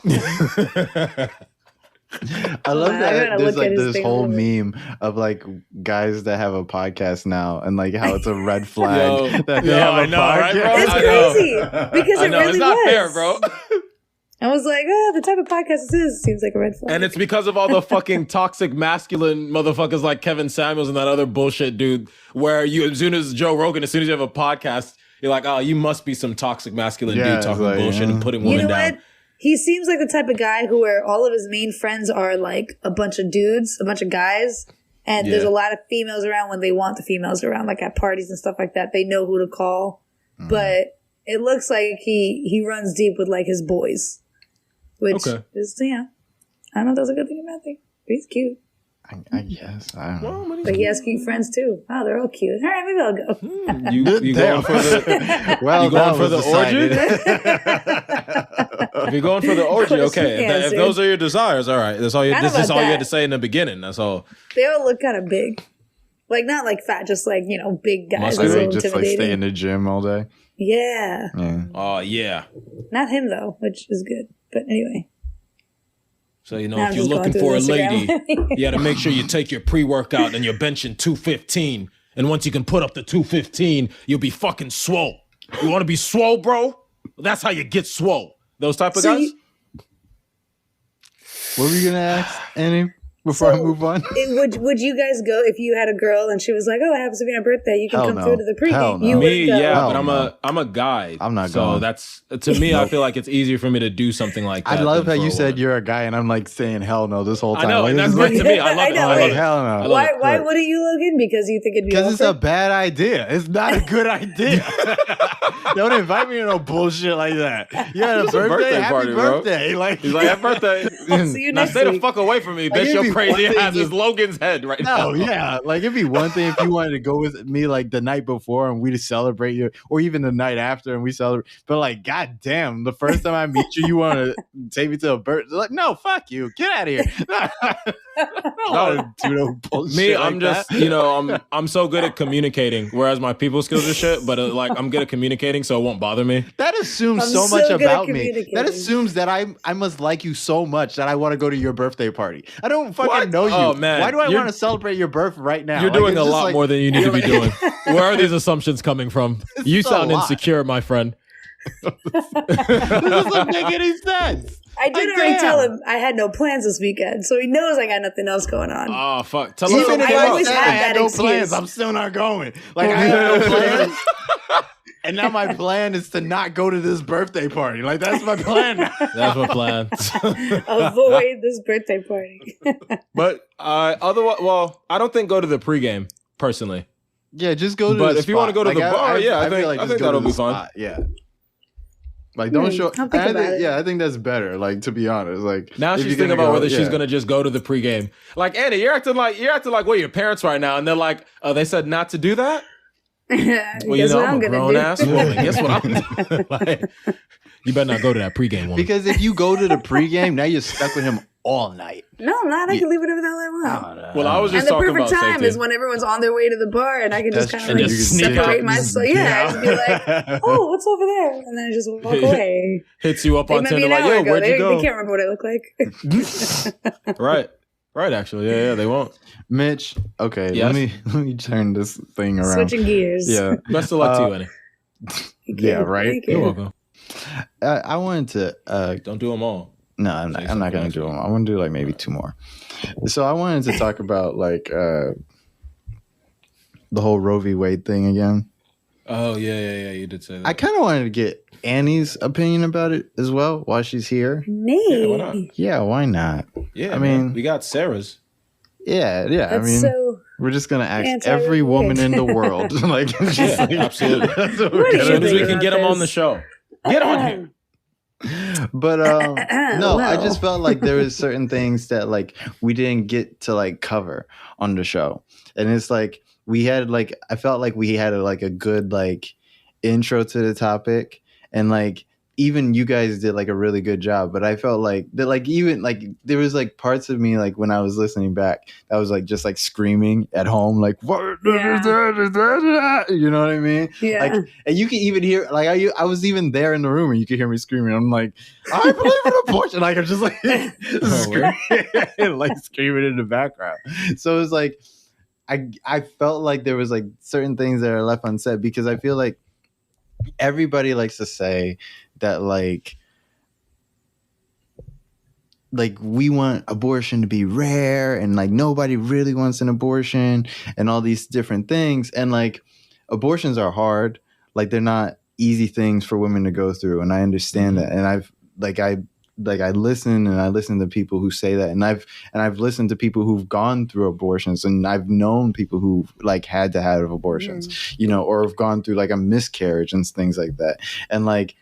I love I that gotta there's look at like his this thing whole a little meme of like guys that have a podcast now and like how it's a red flag Yo, that they yo, have a I know, right, bro? podcast. It's I know. crazy because I it know, really it's not was. fair, bro. I was like, the type of podcast this is seems like a red flag. And it's because of all the fucking toxic masculine motherfuckers like Kevin Samuels and that other bullshit dude, where you, as soon as Joe Rogan, as soon as you have a podcast, you're like, oh, you must be some toxic masculine Yeah, dude it's talking like, bullshit yeah. and putting you women know down. what? He seems like the type of guy who where all of his main friends are like a bunch of dudes, a bunch of guys. And there's Yeah. a lot of females around when they want the females around, like at parties and stuff like that. They know who to call. But it looks like he runs deep with like his boys. Which Okay. is, I don't know if that's a good thing or bad thing. But he's cute. I guess. I don't know. But he has cute friends too. Oh, they're all cute. All right, maybe I'll go. You going for the Well, You going that for was the orgy? decided. if you're going for the orgy, okay. If Answer. those are your desires, all right. That's all you. I don't This is know all about you had that. to say in the beginning. That's all. They all look kind of big. Like, not like fat, just like, big guys. Muscular. It's a They little just like intimidating. stay in the gym all day. Yeah. Yeah. Oh yeah. Not him, though, which is good. But anyway. So Now if I'm you're just going looking for a through lady, Instagram. you got to make sure you take your pre-workout and you're benching 215. And once you can put up the 215, you'll be fucking swole. You want to be swole, bro? That's how you get swole. Those type of So guys. you- What were you gonna ask, Annie? before I move on? Would you guys go if you had a girl and she was like, "Oh, it happens to be my birthday. You can Hell come no. through to the pregame." Hell no. You Me, wouldn't go. yeah, Hell but no. I'm a guy. I'm not so going. that's to me. I feel like it's easier for me to do something like that. I love how than for you a said woman. you're a guy, and I'm like saying hell no this whole time. I know, Like, and this that's is great like- to me. I love I it. know, I love wait. it. hell no. I love Why it. why wouldn't you, Logan? Because you think it'd be Because it's a awkward? bad idea. It's not a good idea. Don't invite me to no bullshit like that. You had a It's a birthday, birthday happy party, bro. birthday. Like, He's like, happy birthday. I'll see you Now next stay the week. fuck away from me, Like, bitch. it'd Your be crazy one ass thing is Logan's head right now. no, yeah. Like, it'd be one thing if you wanted to go with me like the night before and we celebrate you, or even the night after and we celebrate. But like, goddamn, the first time I meet you, you want to take me to a birthday? Like, no, fuck you. Get out of here. I don't want to do no bullshit. Me, like I'm just, that. I'm so good at communicating, whereas my people skills are shit. But like, I'm good at communicating, so it won't bother me. That assumes I'm so so much good at about me. communicating. That assumes that I must like you so much that I want to go to your birthday party. I don't fucking What? know you. Oh, man. Why do I You're- want to celebrate your birth right now? You're Like, doing it's a just lot like- more than you need to be doing. Where are these assumptions coming from? You It's a sound lot. insecure, my friend. This doesn't make any sense. I did Like, already damn. tell him I had no plans this weekend, so he knows I got nothing else going on. Oh fuck! Tell Even us Even if I I, always said had I had that no excuse. plans, I'm still not going. Like, I had no plans. And now my plan is to not go to this birthday party. Like, that's my plan now. That's my plan. Avoid this birthday party. But otherwise, well, I don't think go to the pregame personally. Yeah, just go to But the if you wanna spot. go to the bar, yeah, I think- I just think go to that'll the be fun. spot. Yeah. Like, don't show. I'll think I about think, it. yeah, I think that's better. Like, to be honest, like Now if she's you're thinking gonna about go- whether she's yeah. gonna just go to the pregame. Like Annie, you're acting like we're your parents right now, and they're like, oh, they said not to do that. Well, you Guess know, what I'm a gonna grown do? ass woman. Guess what I'm doing? Like, you better not go to that pregame one. Because if you go to the pregame, now you're stuck with him all night. No, I'm not. I can leave whatever the hell I want. Well, I was And just the talking perfect about time safety. is when everyone's on their way to the bar, and I can just That's kind true. of like And just sneak separate out. myself. Yeah, just be like, "Oh, what's over there?" And then I just walk away. Hits you up They on met me Tinder an like, hour yo, ago. where'd you They go? can't remember what I look like. Right, actually, yeah, they won't. Mitch, okay, Yes? let me turn this thing around. Switching gears. Yeah, Best of luck to you, Annie. Thank Yeah, you. right? Thank You're you. welcome. I wanted to. Don't do them all. No, I'm not. Say I'm not gonna something do else. them. I want to do like maybe two more. So I wanted to talk about like the whole Roe v. Wade thing again. Oh yeah, you did say that. I kind of wanted to get Annie's opinion about it as well while she's here. Me. Yeah, why not? Yeah, why not? Yeah, I man. mean- we got Sarah's. Yeah. I That's mean, so. we're just gonna ask anti-Roe every woman Wade. in the world. Like, just Yeah, like- absolutely. that's what What we're do As you gonna soon as do. we think can get about him on the this? show. Get on here. But no, I Well. just felt like there was certain things that like we didn't get to like cover on the show, and it's like we had like I felt like we had a good like intro to the topic, and like even you guys did like a really good job. But I felt like that like even like there was like parts of me like when I was listening back that was like just like screaming at home like what Yeah. you know what I mean? Yeah. Like, and you can even hear, like, I was even there in the room and you could hear me screaming. I'm like, I believe in abortion. Like, I'm just like, screaming, like screaming in the background. So it's like, I felt like there was like certain things that are left unsaid because I feel like everybody likes to say that like we want abortion to be rare and like nobody really wants an abortion and all these different things. And like abortions are hard. Like they're not easy things for women to go through. And I understand that. And I listen to people who say that. And I've listened to people who've gone through abortions and I've known people who like had to have abortions, you know, or have gone through like a miscarriage and things like that. And like,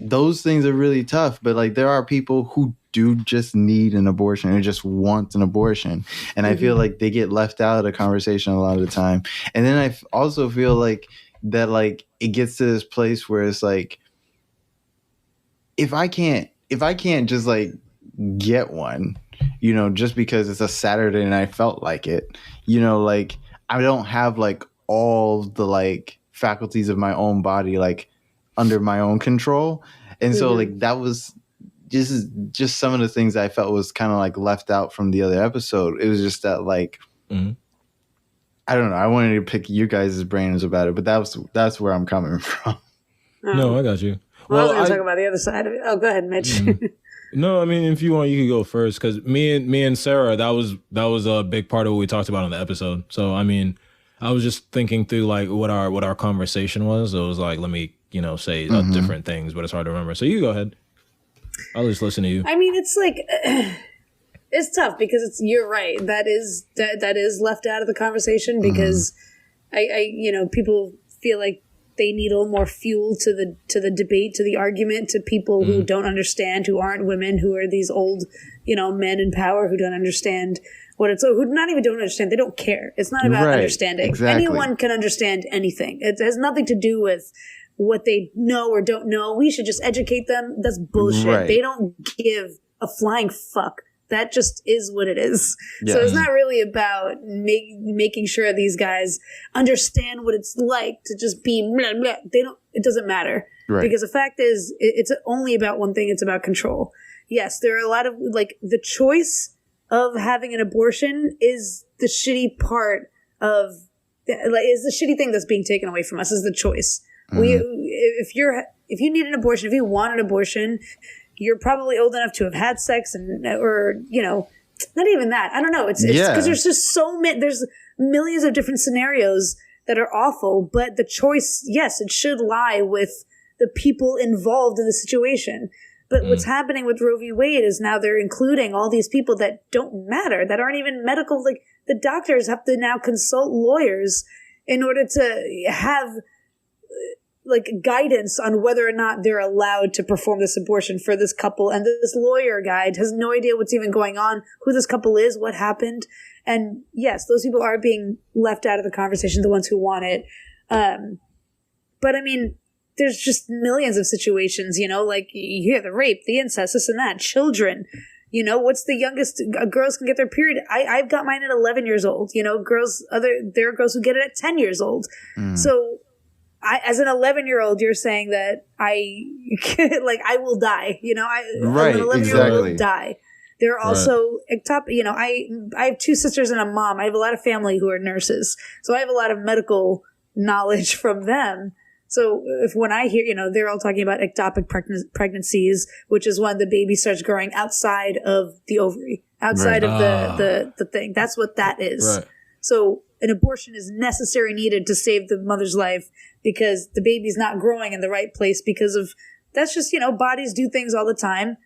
those things are really tough, but like there are people who do just need an abortion and just want an abortion. And I feel like they get left out of the conversation a lot of the time. And then I also feel like that like it gets to this place where it's like, if I can't just like get one, you know, just because it's a Saturday and I felt like it, you know, like I don't have like all the like faculties of my own body, like under my own control. And so like that was just some of the things I felt was kind of like left out from the other episode. It was just that like I don't know, I wanted to pick you guys' brains about it, but that's where I'm coming from. No, I got you. Well, I was going to talk about the other side of it. Oh, go ahead, Mitch. No, I mean, if you want, you could go first because me and Sarah, that was a big part of what we talked about in the episode. So I mean, I was just thinking through like what our conversation was. It was like, let me say different things, but it's hard to remember. So you go ahead. I'll just listen to you. I mean, it's like it's tough because you're right. That is left out of the conversation because people feel like they need a little more fuel to the debate, to the argument, to people who don't understand, who aren't women, who are these old, men in power who don't understand what it's, who not even don't understand. They don't care. It's not about understanding. Exactly. Anyone can understand anything. It has nothing to do with what they know or don't know. We should just educate them. That's bullshit. Right. They don't give a flying fuck. That just is what it is. Yeah. So it's not really about making sure these guys understand what it's like to just be blah, blah. It doesn't matter. Right. Because the fact is, it's only about one thing. It's about control. Yes, there are a lot of, like, the choice of having an abortion is the shitty part of, like, is the shitty thing that's being taken away from us, is the choice. If you need an abortion, if you want an abortion, you're probably old enough to have had sex or not even that. I don't know. It's because there's just so many, there's millions of different scenarios that are awful, but the choice, yes, it should lie with the people involved in the situation. But what's happening with Roe v. Wade is now they're including all these people that don't matter, that aren't even medical. Like, the doctors have to now consult lawyers in order to have like guidance on whether or not they're allowed to perform this abortion for this couple. And this lawyer guy has no idea what's even going on, who this couple is, what happened. And yes, those people are being left out of the conversation, the ones who want it. But I mean, there's just millions of situations, like you hear the rape, the incest, this and that, children. What's the youngest girls can get their period? I've got mine at 11 years old. There are girls who get it at 10 years old. So as an 11-year-old, you're saying that I will die. Right, an 11-year-old exactly. will die. There are also ectopic. I have two sisters and a mom. I have a lot of family who are nurses, so I have a lot of medical knowledge from them. So when I hear, they're all talking about ectopic pregnancies, which is when the baby starts growing outside of the ovary, outside of the thing. That's what that is. Right. So an abortion is necessary, needed to save the mother's life because the baby's not growing in the right place because of, that's just, bodies do things all the time.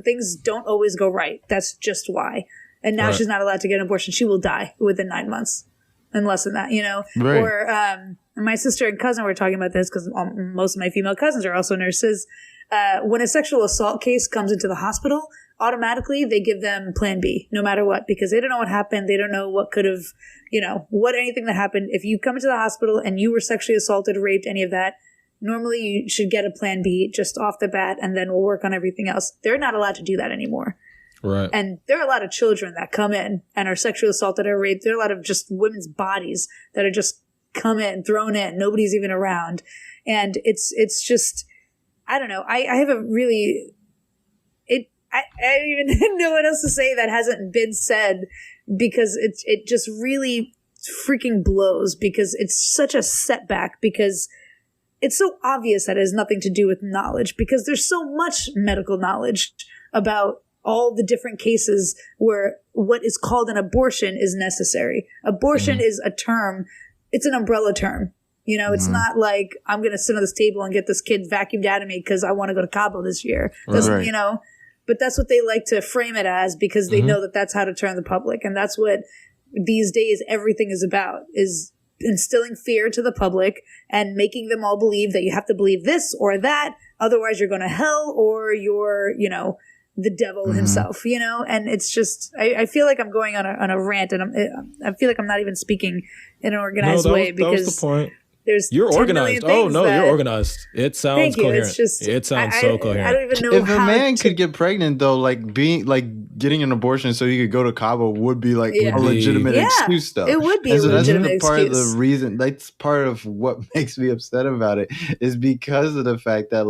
Things don't always go right. That's just why. And now she's not allowed to get an abortion. She will die within 9 months and less than that, Right. Or my sister and cousin were talking about this because most of my female cousins are also nurses. When a sexual assault case comes into the hospital, automatically they give them plan B, no matter what, because they don't know what happened. They don't know what could have, anything that happened. If you come into the hospital and you were sexually assaulted, raped, any of that, normally you should get a plan B just off the bat, and then we'll work on everything else. They're not allowed to do that anymore. Right. And there are a lot of children that come in and are sexually assaulted or raped. There are a lot of just women's bodies that are just come in, thrown in. Nobody's even around. And it's just, I don't know. I have a really, I don't even know what else to say that hasn't been said, because it just really freaking blows, because it's such a setback, because it's so obvious that it has nothing to do with knowledge, because there's so much medical knowledge about all the different cases where what is called an abortion is necessary. Abortion is a term. It's an umbrella term. It's not like I'm going to sit on this table and get this kid vacuumed out of me because I want to go to Cabo this year. Right. But that's what they like to frame it as, because they know that that's how to turn the public. And that's what these days everything is about, is instilling fear to the public and making them all believe that you have to believe this or that. Otherwise you're going to hell, or you're, the devil himself, and it's just, I feel like I'm going on a rant, and I feel like I'm not even speaking in an organized way, because that was the point. You're organized. Oh no, you're organized. It sounds coherent. It sounds so coherent. I don't even know if a man could get pregnant, though, getting an abortion so he could go to Cabo would be a legitimate excuse, though. It would be a legitimate excuse. Part of the reason. That's part of what makes me upset about it, is because of the fact that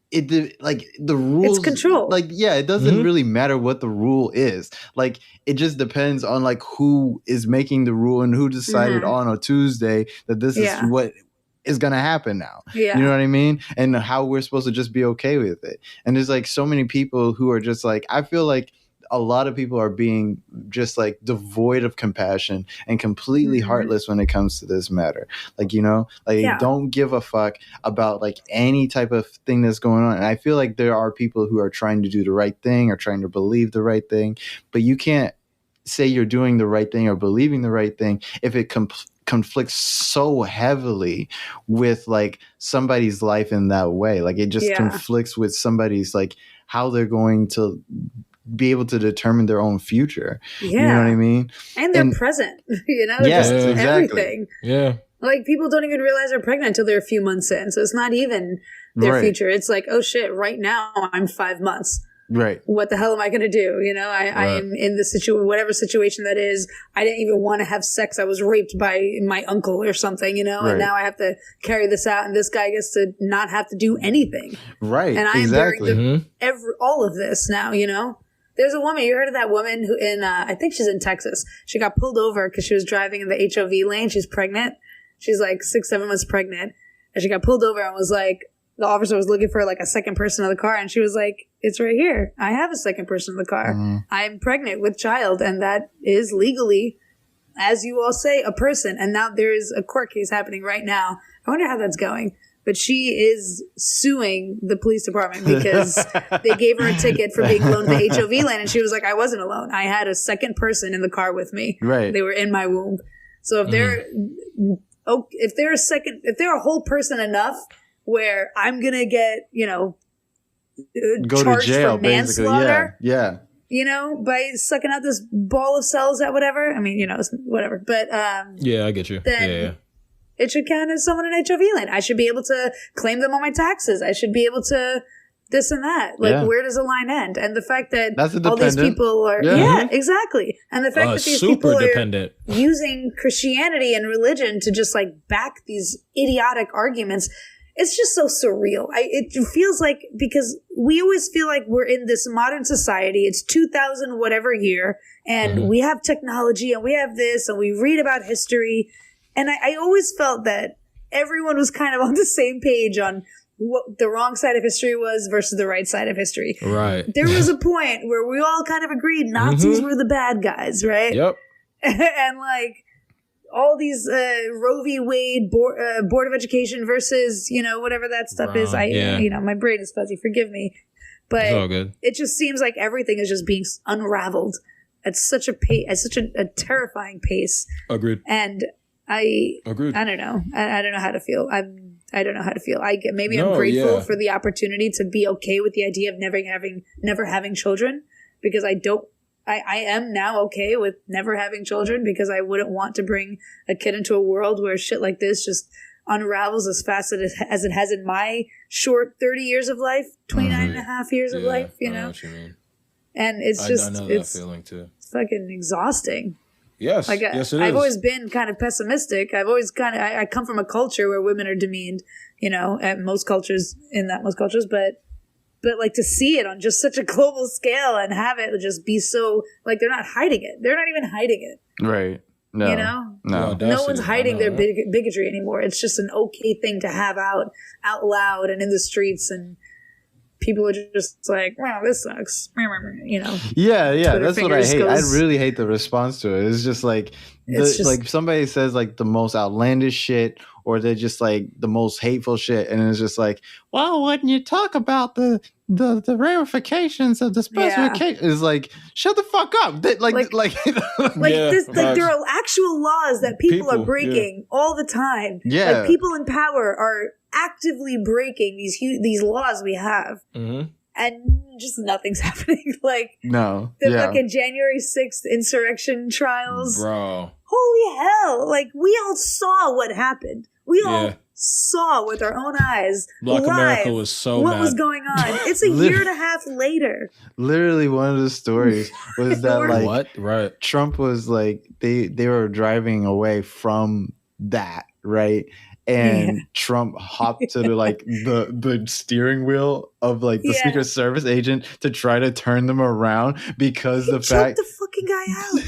the rules, it's control. It doesn't really matter what the rule is. It just depends on who is making the rule and who decided on a Tuesday that this is what is going to happen now. Yeah. You know what I mean? And how we're supposed to just be okay with it. And there's like so many people who are just like, I feel like a lot of people are being just like devoid of compassion and completely heartless when it comes to this matter. Like, you know, like don't give a fuck about like any type of thing that's going on. And I feel like there are people who are trying to do the right thing or trying to believe the right thing, but you can't say you're doing the right thing or believing the right thing if it conflicts so heavily with like somebody's life in that way. Like it just conflicts with somebody's like how they're going to be able to determine their own future. You know what I mean? And they're present, you know, yes, just exactly. everything. Yeah. Like people don't even realize they're pregnant until they're a few months in. So it's not even their future. It's like, oh shit, right now I'm 5 months. Right. What the hell am I going to do? You know, I am in the whatever situation that is. I didn't even want to have sex. I was raped by my uncle or something, you know, and now I have to carry this out and this guy gets to not have to do anything. Right. And I am bearing all of this now, you know. There's a woman, you heard of that woman who I think she's in Texas. She got pulled over because she was driving in the HOV lane. She's pregnant. She's like 6-7 months pregnant. And she got pulled over and was like, the officer was looking for like a second person in the car. And she was like, it's right here. I have a second person in the car. I'm pregnant with child. And that is legally, as you all say, a person. And now there is a court case happening right now. I wonder how that's going. But she is suing the police department because they gave her a ticket for being alone in the HOV lane. And she was like, I wasn't alone. I had a second person in the car with me. Right. They were in my womb. So if they're a whole person enough where I'm going to get, you know, go to jail, basically. Yeah. You know, by sucking out this ball of cells at whatever. I mean, you know, whatever. But yeah, I get you. Then it should count as someone in HOV lane. I should be able to claim them on my taxes. I should be able to this and that. Like, where does the line end? And the fact that all these people are, exactly. And the fact that these people are using Christianity and religion to just like back these idiotic arguments, it's just so surreal. It feels like, because we always feel like we're in this modern society. It's 2000 whatever year, and we have technology, and we have this, and we read about history. And I always felt that everyone was kind of on the same page on what the wrong side of history was versus the right side of history. Right. There was a point where we all kind of agreed Nazis were the bad guys, right? Yep. And like, all these Roe v. Wade Board of Education versus, you know, whatever that stuff is. You know, my brain is fuzzy. Forgive me. But it's all good. It just seems like everything is just being unraveled at such a pace, at such a terrifying pace. Agreed. And I don't know. I don't know how to feel. I don't know how to feel. I'm grateful for the opportunity to be okay with the idea of never having children, because I am now okay with never having children, because I wouldn't want to bring a kid into a world where shit like this just unravels as fast as it has in my short 30 years of life, 29 and a half years of life, you know? I know what you mean. And it's just, I know that feeling too. It's fucking exhausting. Yes. Like, yes, it is. I've always been kind of pessimistic. I've always I come from a culture where women are demeaned, you know, at most cultures, but like to see it on just such a global scale and have it just be so, like, they're not hiding it. They're not even hiding it. Right. No. You know? No one's hiding their bigotry anymore. It's just an okay thing to have out loud and in the streets, and people are just like, wow, this sucks. You know? Yeah. Twitter, that's what I hate. I really hate the response to it. It's just like, like somebody says like the most outlandish shit, or they're just like the most hateful shit, and it's just like, well, when you talk about the ramifications of the specification, it's like, shut the fuck up. There are actual laws that people are breaking all the time. Yeah, like people in power are actively breaking these laws we have, and just nothing's happening. Like, no, the fucking January 6th insurrection trials, bro. Holy hell! Like, we all saw what happened. We all saw with our own eyes. Black America was so what mad. Was going on? It's a year and a half later. Literally, one of the stories was that like Trump was like they were driving away from that, right? And Trump hopped to the steering wheel of like the Secret Service agent to try to turn them around, because he the fact the fucking guy out.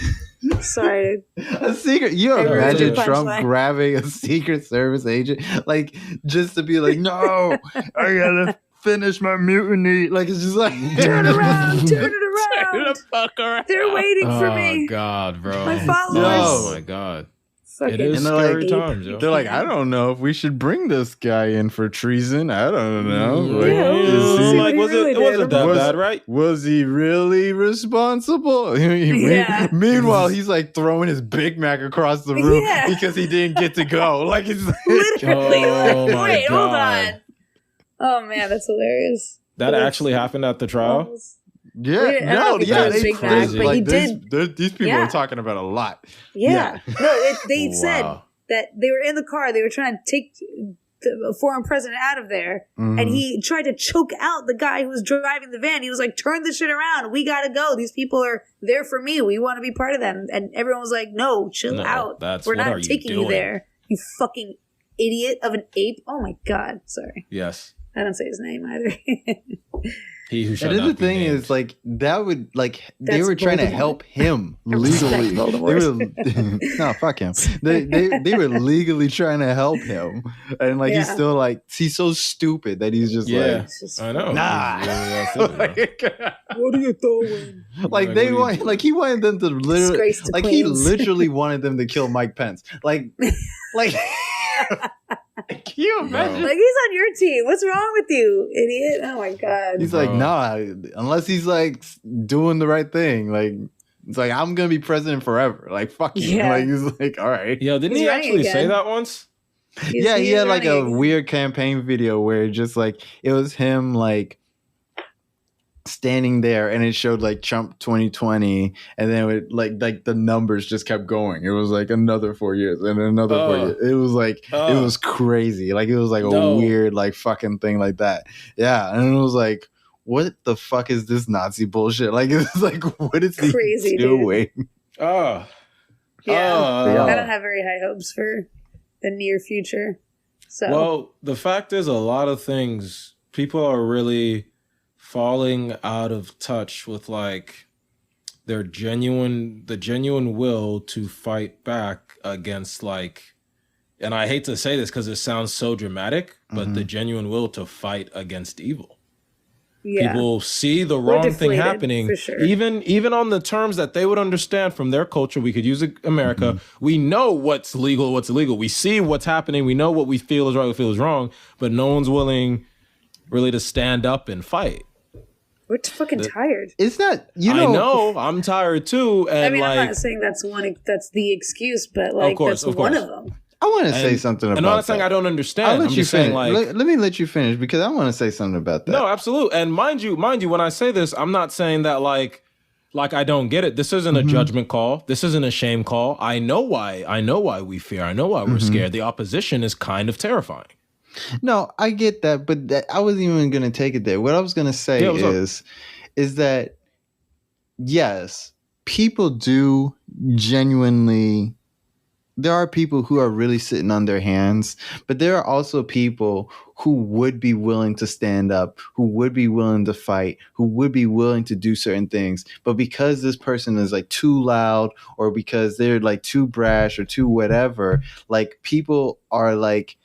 Sorry. A secret. You I ruined imagine your Trump punchline. grabbing a Secret Service agent, like just to be like, no, I gotta finish my mutiny. Like it's just like Turn around. Turn it Turn around. the fuck around. They're waiting for Oh me. God, bro. My followers. Yo. Oh my God. Fucking It is And they're like- scary ape. times, yo. They're like, I don't know if we should bring this guy in for treason. I don't know. Mm, Like, Yeah, is see he- what like, he was really it? It did. wasn't that Was- bad, right? Was he really responsible? Yeah. Meanwhile, he's like throwing his Big Mac across the room Yeah. because he didn't get to go. Like it's Literally. Oh, like, my wait, hold God. on. Oh man, that's hilarious. That That's- actually happened at the trial. Yeah, I don't know if he yeah, threw his they Big Mac, but he These people Yeah. are talking about a lot. Yeah. No, they said Wow. that they were in the car. They were trying to take the foreign president out of there. Mhm. And he tried to choke out the guy who was driving the van. He was like, turn this shit around. We got to go. These people are there for me. We want to be part of them. And everyone was like, no, chill No, out. that's- We're what are not you taking you doing? there. You fucking idiot of an ape. Oh my God. Sorry. Yes. I don't say his name either. He who shall And then not the be thing named. is, like, that would, like, they That's were trying to Voldemort. help him I respect legally. They Voldemort. were, no, fuck him. They were legally trying to help him. And, like, he's Yeah. still, like, he's so stupid that he's just Yeah. It's just- I know. Nah. He's really that silly, bro. What are you doing? like Like, they what are you want, doing? like he wanted them to literally, Disgrace to like he Queens. literally wanted them to kill Mike Pence. Like, can you imagine? Like, he's on your team. What's wrong with you, idiot? Oh my God. He's like, Bro. nah, unless he's like doing the right thing. Like, it's like, I'm gonna be president forever. Like, fuck you. Yeah. Like, he's like, all right. Yo, didn't He's he running actually say again. that once? Yeah, he He's had like a running again. weird campaign video where it just like it was him like standing there and it showed like Trump 2020 and then it like the numbers just kept going. It was like another 4 years and another 4 years. It was like it was crazy. Like it was like a No. weird like fucking thing like that. Yeah, and it was like, what the fuck is this Nazi bullshit? Like it's like, what is he Crazy, dude. doing? Oh. Yeah. Oh. I don't have very high hopes for the near future. So Well, the fact is, a lot of things, people are really falling out of touch with like the genuine will to fight back against like, and I hate to say this because it sounds so dramatic, but the genuine will to fight against evil. yeah. People see the We're wrong thing deflated, happening, for sure. even on the terms that they would understand from their culture. We could use America. We know what's legal, what's illegal. We see what's happening. We know what we feel is right, what we feel is wrong. But no one's willing really to stand up and fight. We're fucking tired. It's not, you I know, know. I'm tired too. And I mean, I'm like, not saying that's the excuse, but like course, that's of one course. of them. I want to say and- something about and I'm not saying that. I don't understand. I'll let I'm you just saying finish. like, Let me let you finish because I want to say something about that. no, absolutely. And mind you, when I say this, I'm not saying that like I don't get it. This isn't a judgment call. This isn't a shame call. I know why we fear. I know why we're scared. The opposition is kind of terrifying. No, I get that, but I wasn't even going to take it there. What I was going to say Yeah, what's up? is that yes, people do genuinely. There are people who are really sitting on their hands, but there are also people who would be willing to stand up, who would be willing to fight, who would be willing to do certain things. But because this person is like too loud or because they're like too brash or too whatever, like people are like,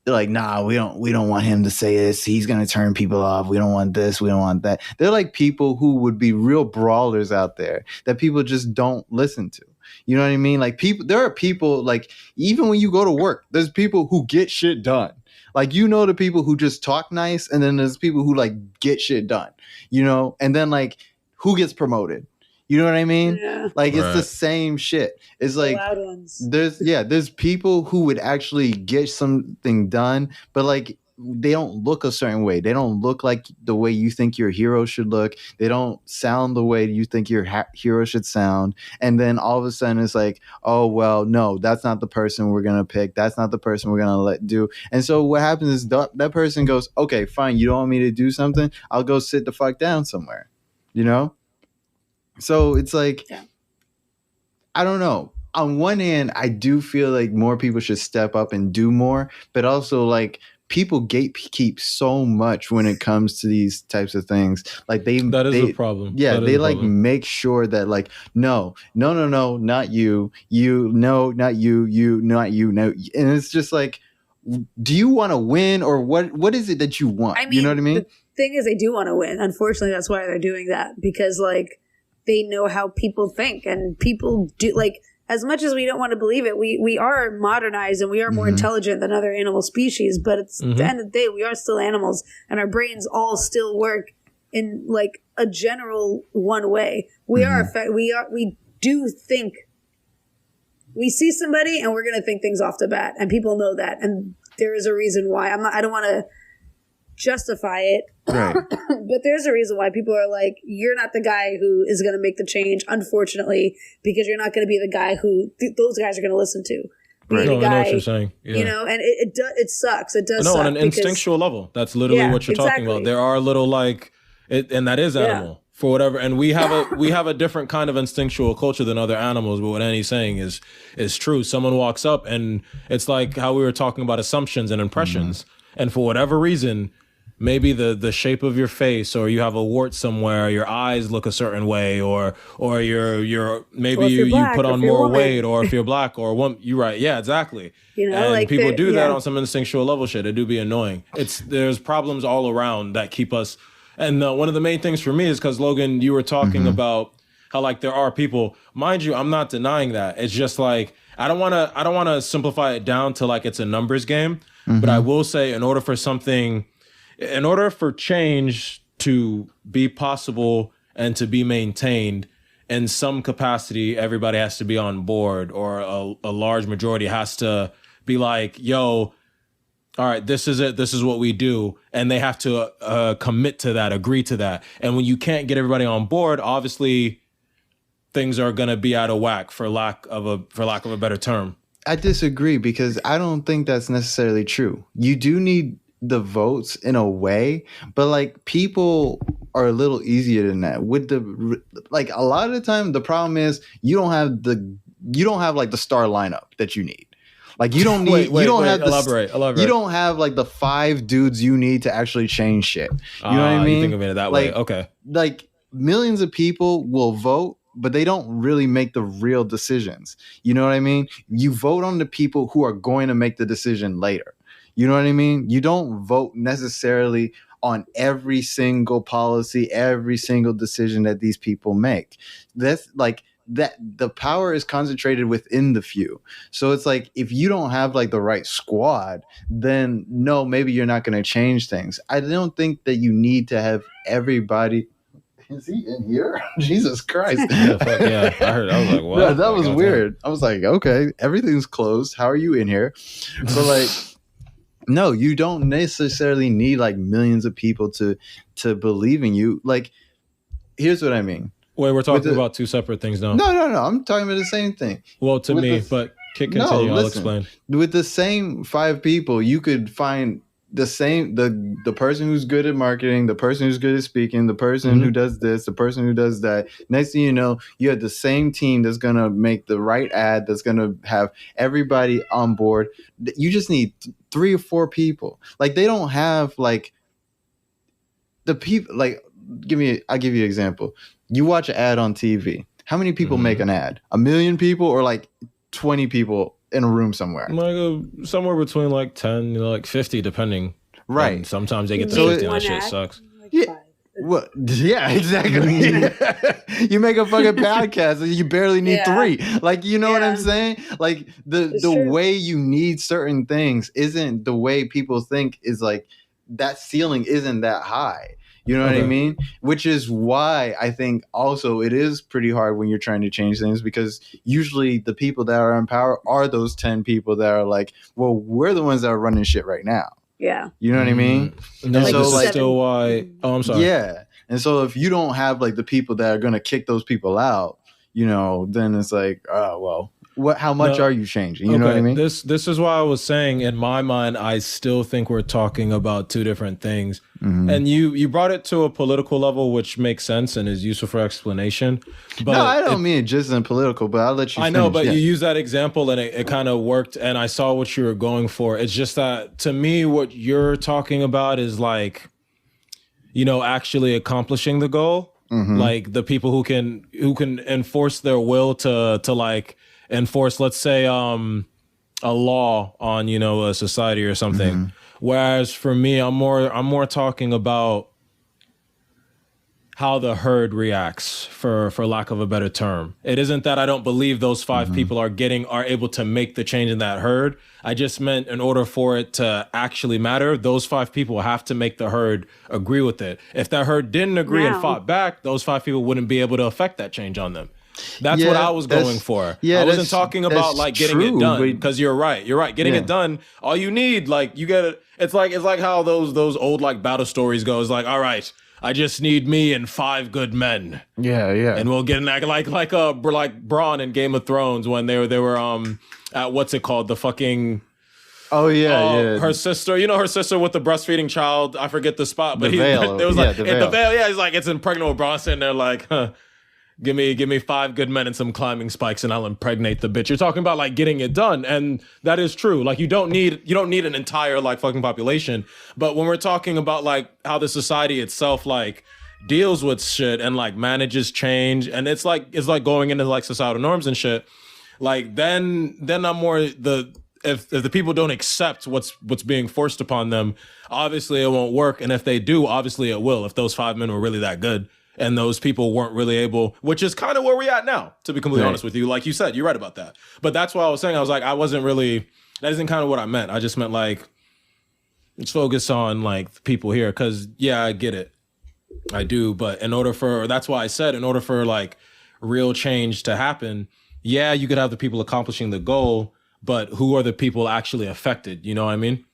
they're like, nah, we don't want him to say this. He's going to turn people off. We don't want this. We don't want that. They're like people who would be real brawlers out there that people just don't listen to. You know what I mean? Like there are people like, even when you go to work, there's people who get shit done. Like, you know, the people who just talk nice. And then there's people who like get shit done, you know, and then like who gets promoted? You know what I mean? Yeah. Like it's the Right. same shit. It's The like, loud ones. there's people who would actually get something done, but like they don't look a certain way. They don't look like the way you think your hero should look. They don't sound the way you think your hero should sound. And then all of a sudden it's like, oh, well, no, that's not the person we're going to pick. That's not the person we're going to let do. And so what happens is that person goes, okay, fine. You don't want me to do something. I'll go sit the fuck down somewhere, you know? So it's like, Yeah. I don't know. On one hand, I do feel like more people should step up and do more, but also like people gatekeep so much when it comes to these types of things. Like That is they a problem. yeah, That is they a like problem. make sure that like no, not you, no, not you, not you, no, and it's just like, do you want to win or what is it that you want? I mean, You know what I mean? the thing is, they do want to win. Unfortunately, that's why they're doing that, because like they know how people think, and people do, like, as much as we don't want to believe it, we are modernized and we are more intelligent than other animal species, but it's at the end of the day, we are still animals, and our brains all still work in like a general one way. We do think. We see somebody and we're going to think things off the bat, and people know that, and there is a reason why. I don't want to justify it, Right. but there's a reason why people are like, you're not the guy who is going to make the change, unfortunately, because you're not going to be the guy who those guys are going to listen to. Be the No, I know guy, what you're saying. Yeah. you know, and it sucks. It does No, suck on an because- instinctual level. That's literally Yeah, what you're talking exactly. about. There are little like it, and that is animal for whatever. And we have a different kind of instinctual culture than other animals. But what Annie's saying is true. Someone walks up and it's like how we were talking about assumptions and impressions. And for whatever reason, maybe the shape of your face, or you have a wart somewhere, your eyes look a certain way, or you're maybe Or if you're you black, put or on if you're a more woman. weight, or if you're black or woman. You're right. Yeah, exactly. You know, and like people do that yeah. on some instinctual level shit. It do be annoying. There's problems all around that keep us. And one of the main things for me is because Logan, you were talking about how like there are people. Mind you, I'm not denying that. It's just like I don't want to simplify it down to like it's a numbers game. But I will say, in order for change to be possible and to be maintained in some capacity, everybody has to be on board, or a large majority has to be like, yo, all right, this is it. This is what we do. And they have to commit to that, agree to that. And when you can't get everybody on board, obviously things are going to be out of whack, for lack of a better term. I disagree, because I don't think that's necessarily true. You do need the votes in a way, but like people are a little easier than that. With the like a lot of the time, the problem is you don't have like the star lineup that you need. Like you don't need have elaborate. You don't have like the 5 dudes you need to actually change shit. You know what I mean? You think of it that way. Okay. Like millions of people will vote, but they don't really make the real decisions. You know what I mean? You vote on the people who are going to make the decision later. You know what I mean? You don't vote necessarily on every single policy, every single decision that these people make. That's like that the power is concentrated within the few. So it's like if you don't have like the right squad, then no, maybe you're not going to change things. I don't think that you need to have everybody. Is he in here? Jesus Christ. Yeah, fuck yeah. I heard. I was like, what? Yeah, that was weird. I was like, okay, everything's closed. How are you in here? So like, no, you don't necessarily need like millions of people to believe in you. Like, here's what I mean. Wait, we're talking about two separate things now. No. I'm talking about the same thing. Well, to me, but continue. I'll explain. With the same 5 people, you could find the same the person who's good at marketing, the person who's good at speaking, the person who does this, the person who does that. Next thing you know, you have the same team that's gonna make the right ad, that's gonna have everybody on board. You just need 3 or 4 people. Like they don't have like the people. Like I'll give you an example. You watch an ad on TV. How many people make an ad? 1 million people, or like 20 people in a room somewhere? Like somewhere between like 10, like 50, depending. Right. And sometimes they get to So 50 and that one shit ad? sucks. Yeah. What? Yeah, exactly. You make a fucking podcast and you barely need 3. Like, you know what I'm saying? Like the true. way you need certain things isn't the way people think. Is like that ceiling isn't that high. You know what I mean? Which is why I think also it is pretty hard when you're trying to change things, because usually the people that are in power are those 10 people that are like, well, we're the ones that are running shit right now. Yeah. You know what I mean? No, And so so, this is like, still why. Oh, I'm sorry. yeah. And so if you don't have like the people that are going to kick those people out, you know, then it's like, oh, well, How much No. are you changing? You know what I mean? This is why I was saying, in my mind, I still think we're talking about two different things. And you brought it to a political level, which makes sense and is useful for explanation. But no, I don't mean it just in political, but I'll let you I finish. know, but yeah. you use that example and it kind of worked, and I saw what you were going for. It's just that, to me, what you're talking about is like, actually accomplishing the goal. Like the people who can enforce their will to like enforce, let's say, a law on, a society or something. Whereas for me, I'm more talking about how the herd reacts, for lack of a better term. It isn't that I don't believe those 5 people are able to make the change in that herd. I just meant, in order for it to actually matter, those 5 people have to make the herd agree with it. If that herd didn't agree and fought back, those 5 people wouldn't be able to affect that change on them. That's what I was going for. I wasn't talking about like getting it done, because you're right. Getting it done. All you need, like, you get it. It's like how those old like battle stories go. It's like, all right, I just need me and 5 good men. Yeah. And we'll get in that like Bronn in Game of Thrones when they were at what's it called, the fucking. Oh yeah. Her sister, her sister with the breastfeeding child. I forget the spot, but the veil. It was like the the veil. veil. Yeah, he's like, it's impregnable. Bronn sitting there like, huh. Give me 5 good men and some climbing spikes, and I'll impregnate the bitch. You're talking about like getting it done, and that is true. Like you don't need an entire like fucking population. But when we're talking about like how the society itself like deals with shit and like manages change, and it's like going into like societal norms and shit. Like then I'm more if the people don't accept what's being forced upon them, obviously it won't work. And if they do, obviously it will. If those 5 men were really that good. And those people weren't really able, which is kind of where we're at now, to be completely honest with you. Like you said, you're right about that. But that's why I was saying, I was like, that isn't kind of what I meant. I just meant like, let's focus on like people here. Cause yeah, I get it. I do. But that's why I said, in order for like real change to happen, yeah, you could have the people accomplishing the goal, but who are the people actually affected? You know what I mean?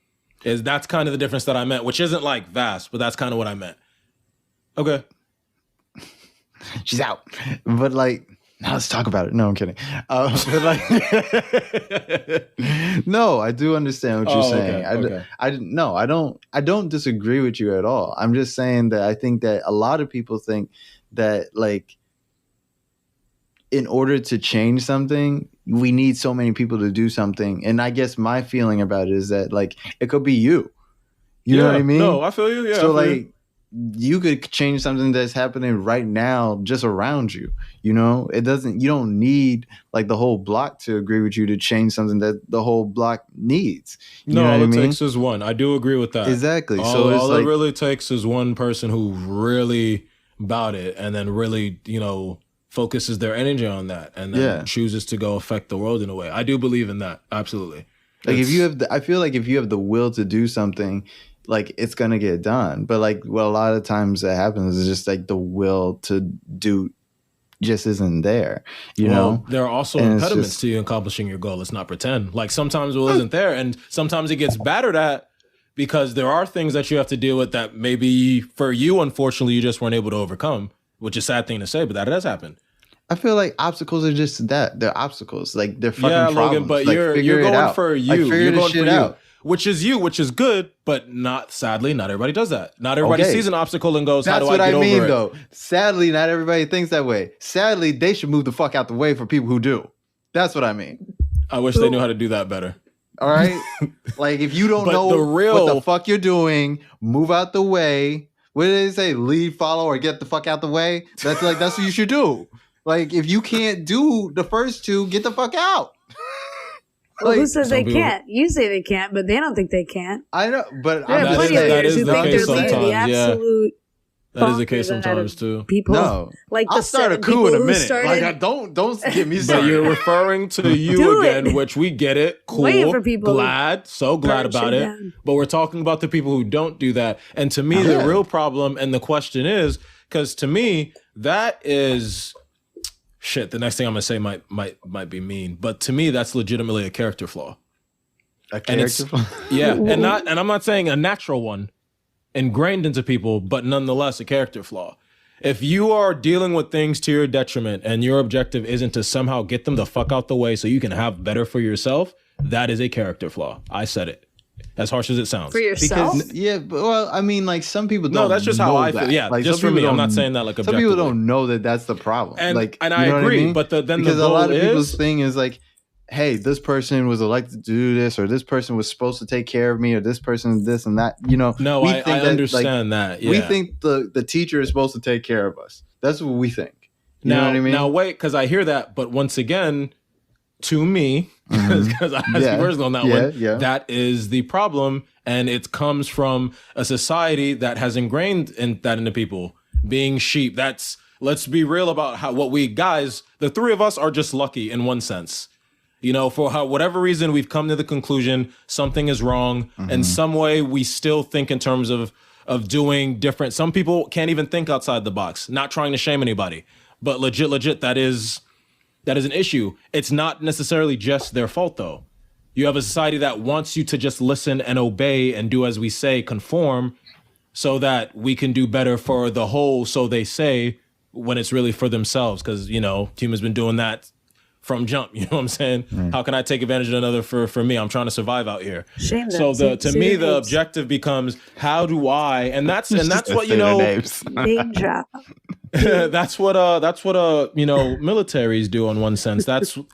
That's kind of the difference that I meant, which isn't like vast, but that's kind of what I meant. Okay. She's out. But like, now let's talk about it. No, I'm kidding. But like, no, I do understand what you're saying. Okay. I don't disagree with you at all. I'm just saying that I think that a lot of people think that like, in order to change something, we need so many people to do something. And I guess my feeling about it is that like, it could be you. You know what I mean? No, I feel you. Yeah. So like, you could change something that's happening right now just around you. You don't need like the whole block to agree with you to change something that the whole block needs. All it takes is one. I do agree with that. Exactly. All it really takes is one person who really about it, and then really, focuses their energy on that, and then chooses to go affect the world in a way. I do believe in that. Absolutely. Like I feel like if you have the will to do something, like it's gonna get done. But like what a lot of times that happens is just like the will to do just isn't there. You know, there are also impediments to you accomplishing your goal. Let's not pretend. Like sometimes will isn't there, and sometimes it gets battered at because there are things that you have to deal with that maybe for you, unfortunately, you just weren't able to overcome. Which is a sad thing to say, but that does happen. I feel like obstacles are just that. They're obstacles. Like they're fucking problems. Logan, but like, you're going for you. Like, you're going for you. Out. Which is good, but sadly, not everybody does that. Not everybody sees an obstacle and goes, how do I get over it? That's what I mean, though. Sadly, not everybody thinks that way. Sadly, they should move the fuck out the way for people who do. That's what I mean. I wish they knew how to do that better. All right? Like, if you don't know what the fuck you're doing, move out the way. What did they say? Lead, follow, or get the fuck out the way? That's what you should do. Like, if you can't do the first two, get the fuck out. Well, who says they can't? You say they can't, but they don't think they can't. I know, but there are plenty of leaders who think they're leading the absolute. That is the case sometimes too. People, like I'll start a coup in a minute. Like, don't get me started. But you're referring to you again, which we get it. Cool, so glad about it. But we're talking about the people who don't do that. And to me, the real problem and the question is, because to me, that is. Shit, the next thing I'm gonna say might be mean, but to me that's legitimately a character flaw. A character flaw? Yeah, and I'm not saying a natural one ingrained into people, but nonetheless a character flaw. If you are dealing with things to your detriment and your objective isn't to somehow get them the fuck out the way so you can have better for yourself, that is a character flaw. I said it. As harsh as it sounds. For yourself? Well, I mean, like some people don't. No, that's just how I feel. Yeah, like, just for me. I'm not saying that like objectively. Some people don't know that that's the problem. And, like, and I agree, I mean? but then because the goal a lot of is, people's thing is like, hey, this person was elected to do this, or this person was supposed to take care of me, or this person is this and that. You know, no, I understand that. Yeah. We think the teacher is supposed to take care of us. That's what we think. You know what I mean? Now wait, because I hear that, but once again, to me, because I have to be personal on that one, that is the problem, and it comes from a society that has ingrained that into people being sheep. Let's be real about what we guys, the three of us, are just lucky in one sense. You know, for whatever reason, we've come to the conclusion something is wrong. In some way, we still think in terms of doing different. Some people can't even think outside the box. Not trying to shame anybody, but legit, that is an issue. It's not necessarily just their fault, though. You have a society that wants you to just listen and obey and do as we say, conform, so that we can do better for the whole, so they say, when it's really for themselves. Because, you know, humans been doing that from jump, you know what I'm saying? How can I take advantage of another for me? I'm trying to survive out here. Shame so to me, the objective becomes how do I, and that's what you know. Name drop. that's what you know, militaries do in one sense.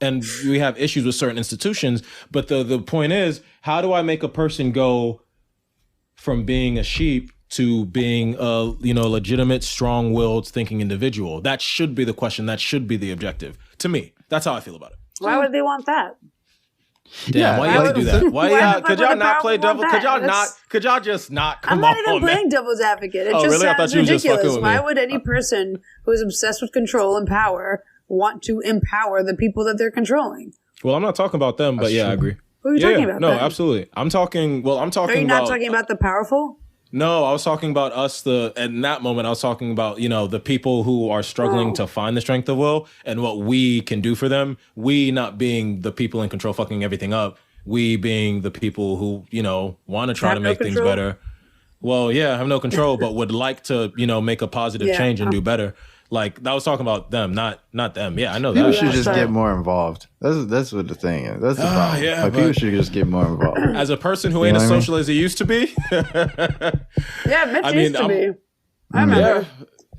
And we have issues with certain institutions, but the point is, how do I make a person go from being a sheep to being a, you know, legitimate, strong-willed, thinking individual? That should be the question. That should be the objective. To me, that's how I feel about it. Why would they want that? Damn, why you have to do that? Why could y'all not play devil? Could y'all just not come on? I'm not even playing devil's advocate. It just really? I thought sounds you were just ridiculous. fucking with me. Why would any person who is obsessed with control and power want to empower the people that they're controlling? Well, I'm not talking about them, but I agree. Who are you talking about? No, then? absolutely. I'm talking about... Are you not talking about the powerful? No, I was talking about us. In that moment, I was talking about, you know, the people who are struggling to find the strength of will and what we can do for them. We not being the people in control, fucking everything up. We being the people who, you know, want to try to make things better. Well, yeah, have no control, but would like to, you know, make a positive change and do better. Like, I was talking about them, not them. Yeah, I know that. People should just get more involved. That's what the thing is. That's the problem. Yeah, like, people should just get more involved. As a person who ain't as social as he used to be. Yeah, Mitch used to be. I remember.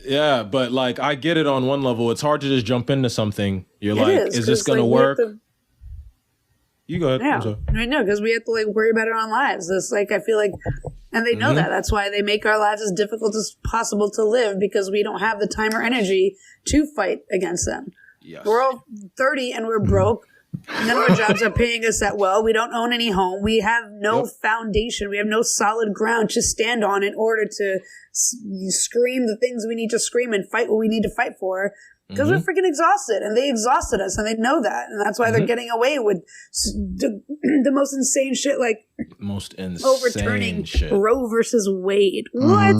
Yeah, but like, I get it on one level. It's hard to just jump into something. You're like, is this going to work? You go ahead. Yeah, I know, because we have to like worry about our own lives. It's like, I feel like, and they know that. That's why they make our lives as difficult as possible to live, because we don't have the time or energy to fight against them. Yes. We're all 30 and we're broke. None of our jobs are paying us that well. We don't own any home. We have no foundation. We have no solid ground to stand on in order to scream the things we need to scream and fight what we need to fight for. Because we're freaking exhausted, and they exhausted us, and they know that, and that's why they're getting away with the most insane shit, like overturning Roe versus Wade. What?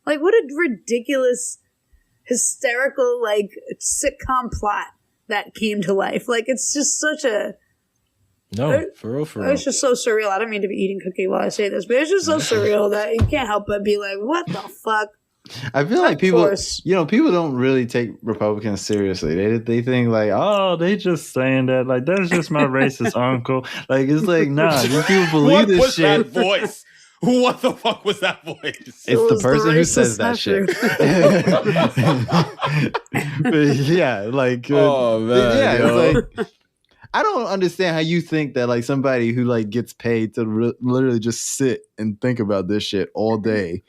Like, what a ridiculous, hysterical, like sitcom plot that came to life. Like, it's just such a for real. It's just so surreal. I don't mean to be eating cookie while I say this, but it's just so surreal that you can't help but be like, what the fuck? I feel like people don't really take Republicans seriously. They think like, oh, they just saying that. Like, that's just my racist uncle. Like, it's like, nah, these people believe this shit. What was that voice? What the fuck was that voice? It's the person who says that shit. Yeah, like, oh man, it's like, I don't understand how you think that like somebody who like gets paid to literally just sit and think about this shit all day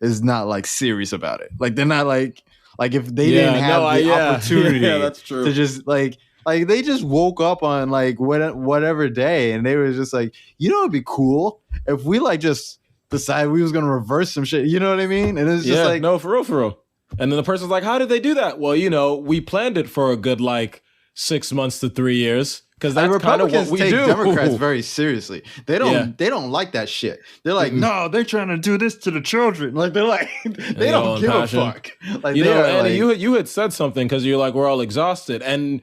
is not like serious about it. Like, they're not like if they didn't have the opportunity that's true. to just like they just woke up on like whatever day and they were just like, you know, it'd be cool if we like just decided we was gonna reverse some shit. You know what I mean? And it's just like, no, for real. And then the person's like, how did they do that? Well, you know, we planned it for a good like 6 months to 3 years. Because that's kind of what we take do. Democrats very seriously. They don't like that shit. They're like, no, they're trying to do this to the children. Like, they're like, they don't give a fuck. Like, you know, Andy, you had said something because you're like, we're all exhausted, and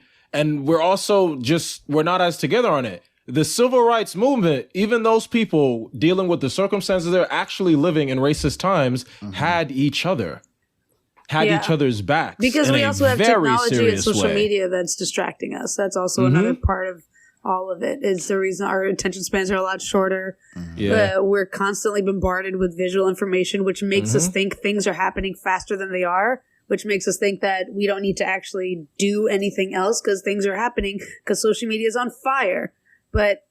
we're also we're not as together on it. The civil rights movement, even those people dealing with the circumstances they're actually living in racist times, had each other. had each other's backs. Because in we a also have very technology and serious social way. media that's distracting us. That's also another part of all of it. Is the reason our attention spans are a lot shorter. Yeah. We're constantly bombarded with visual information, which makes us think things are happening faster than they are, which makes us think that we don't need to actually do anything else because things are happening because social media is on fire. But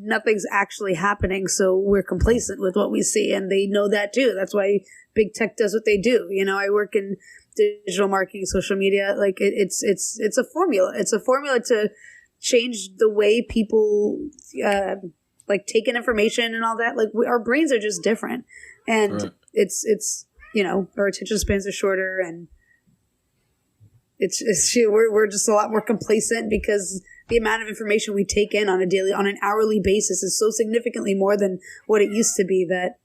nothing's actually happening, so we're complacent with what we see, and they know that too. That's why big tech does what they do. You know, I work in digital marketing, social media. Like it's a formula. It's a formula to change the way people like take in information and all that. Like our brains are just different, and it's you know, our attention spans are shorter, and we're just a lot more complacent because the amount of information we take in on an hourly basis is so significantly more than what it used to be that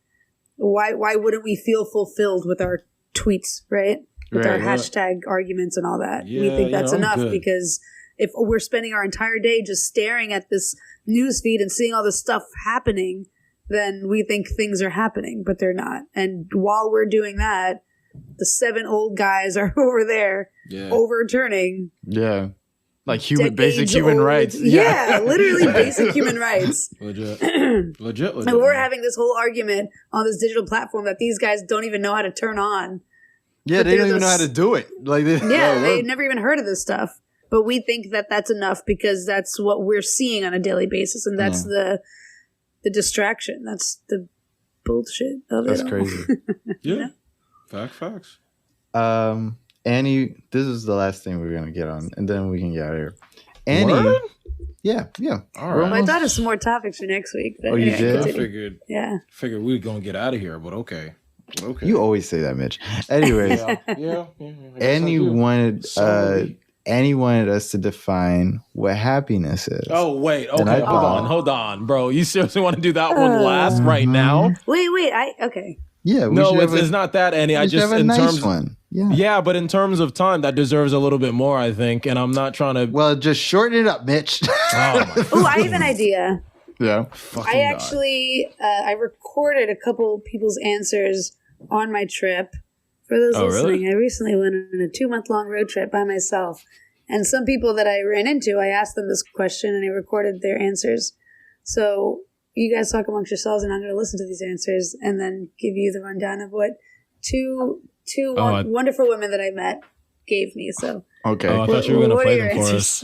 why wouldn't we feel fulfilled with our tweets, right? With our hashtag arguments and all that. Yeah, we think that's enough good. Because if we're spending our entire day just staring at this news feed and seeing all this stuff happening, then we think things are happening, but they're not. And while we're doing that, the 7 old guys are over there overturning like decades human old- rights. Yeah, literally basic human rights. Legit. And we're having this whole argument on this digital platform that these guys don't even know how to turn on. Yeah, But they don't they're even know how to do it. Like, They've never even heard of this stuff. But we think that that's enough because that's what we're seeing on a daily basis, and that's the distraction. That's the bullshit of that's it all. crazy. Yeah. Facts. Annie, this is the last thing we're gonna get on, and then we can get out of here. Annie, Word? yeah. All right. Well, I thought of some more topics for next week. But Oh, you anyway, did? I continue. figured we were gonna get out of here, but okay. You always say that, Mitch. Anyways, Yeah. Annie wanted us to define what happiness is. Oh wait, And I okay, thought- hold on, bro. You seriously want to do that one last right now? Wait, okay. Yeah, we No, should have it's not that, Annie. I we should just have a in nice terms, one. Yeah. yeah, but in terms of time, that deserves a little bit more, I think. And I'm not trying to. Well, just shorten it up, Mitch. Oh my Oh, I have an idea. Yeah. fucking I God. actually I recorded a couple people's answers on my trip. For those Oh, listening, really? I recently went on a 2-month-long road trip by myself. And some people that I ran into, I asked them this question and I recorded their answers. So you guys talk amongst yourselves, and I'm going to listen to these answers and then give you the rundown of what two wonderful women that I met gave me. So Okay. Oh, I thought you were gonna what play are them your for us.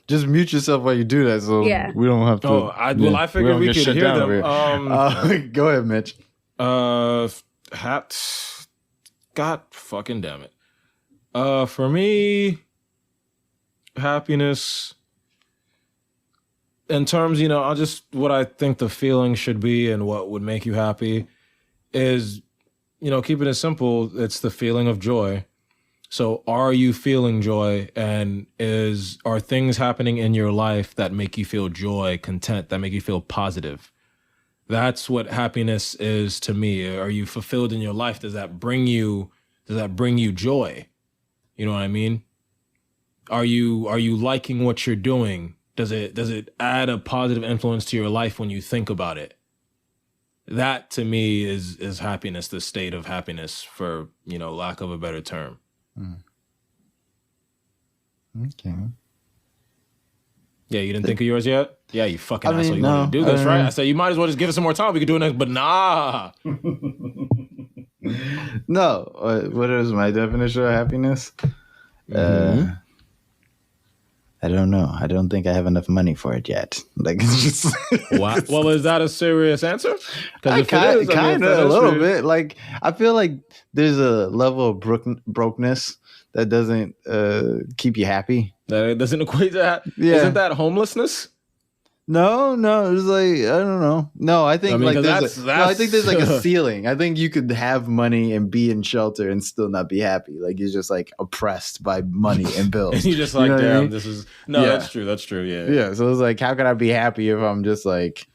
just mute yourself while you do that, so Yeah. we don't have to. I figured we could hear them. Go ahead, Mitch. God fucking damn it. For me, happiness. In terms, I'll just what I think the feeling should be and what would make you happy is, keeping it simple. It's the feeling of joy. So, are you feeling joy, and are things happening in your life that make you feel joy, content, that make you feel positive? That's what happiness is to me. Are you fulfilled in your life? Does that bring you joy? You know what I mean? Are you liking what you're doing? Does it add a positive influence to your life when you think about it? That to me is happiness, the state of happiness, for lack of a better term. Okay. Yeah, you didn't think of yours yet? Yeah, you fucking I mean, asshole. You no, wanted to do this, right? I said you might as well just give it some more time. We could do it next, but nah. No. What is my definition of happiness? I don't know. I don't think I have enough money for it yet. Like, it's just. Wow. Well, is that a serious answer? Because Kind of a little bit. Like, I feel like there's a level of brokenness that doesn't keep you happy. That doesn't equate to that. Yeah. Isn't that homelessness? No, it's like I don't know. No, I think I think there's like a ceiling. I think you could have money and be in shelter and still not be happy. Like you're just like oppressed by money and bills. And you're just You like, know what I damn, mean? this is no. Yeah. That's true. Yeah. Yeah. So it's like, how can I be happy if I'm just like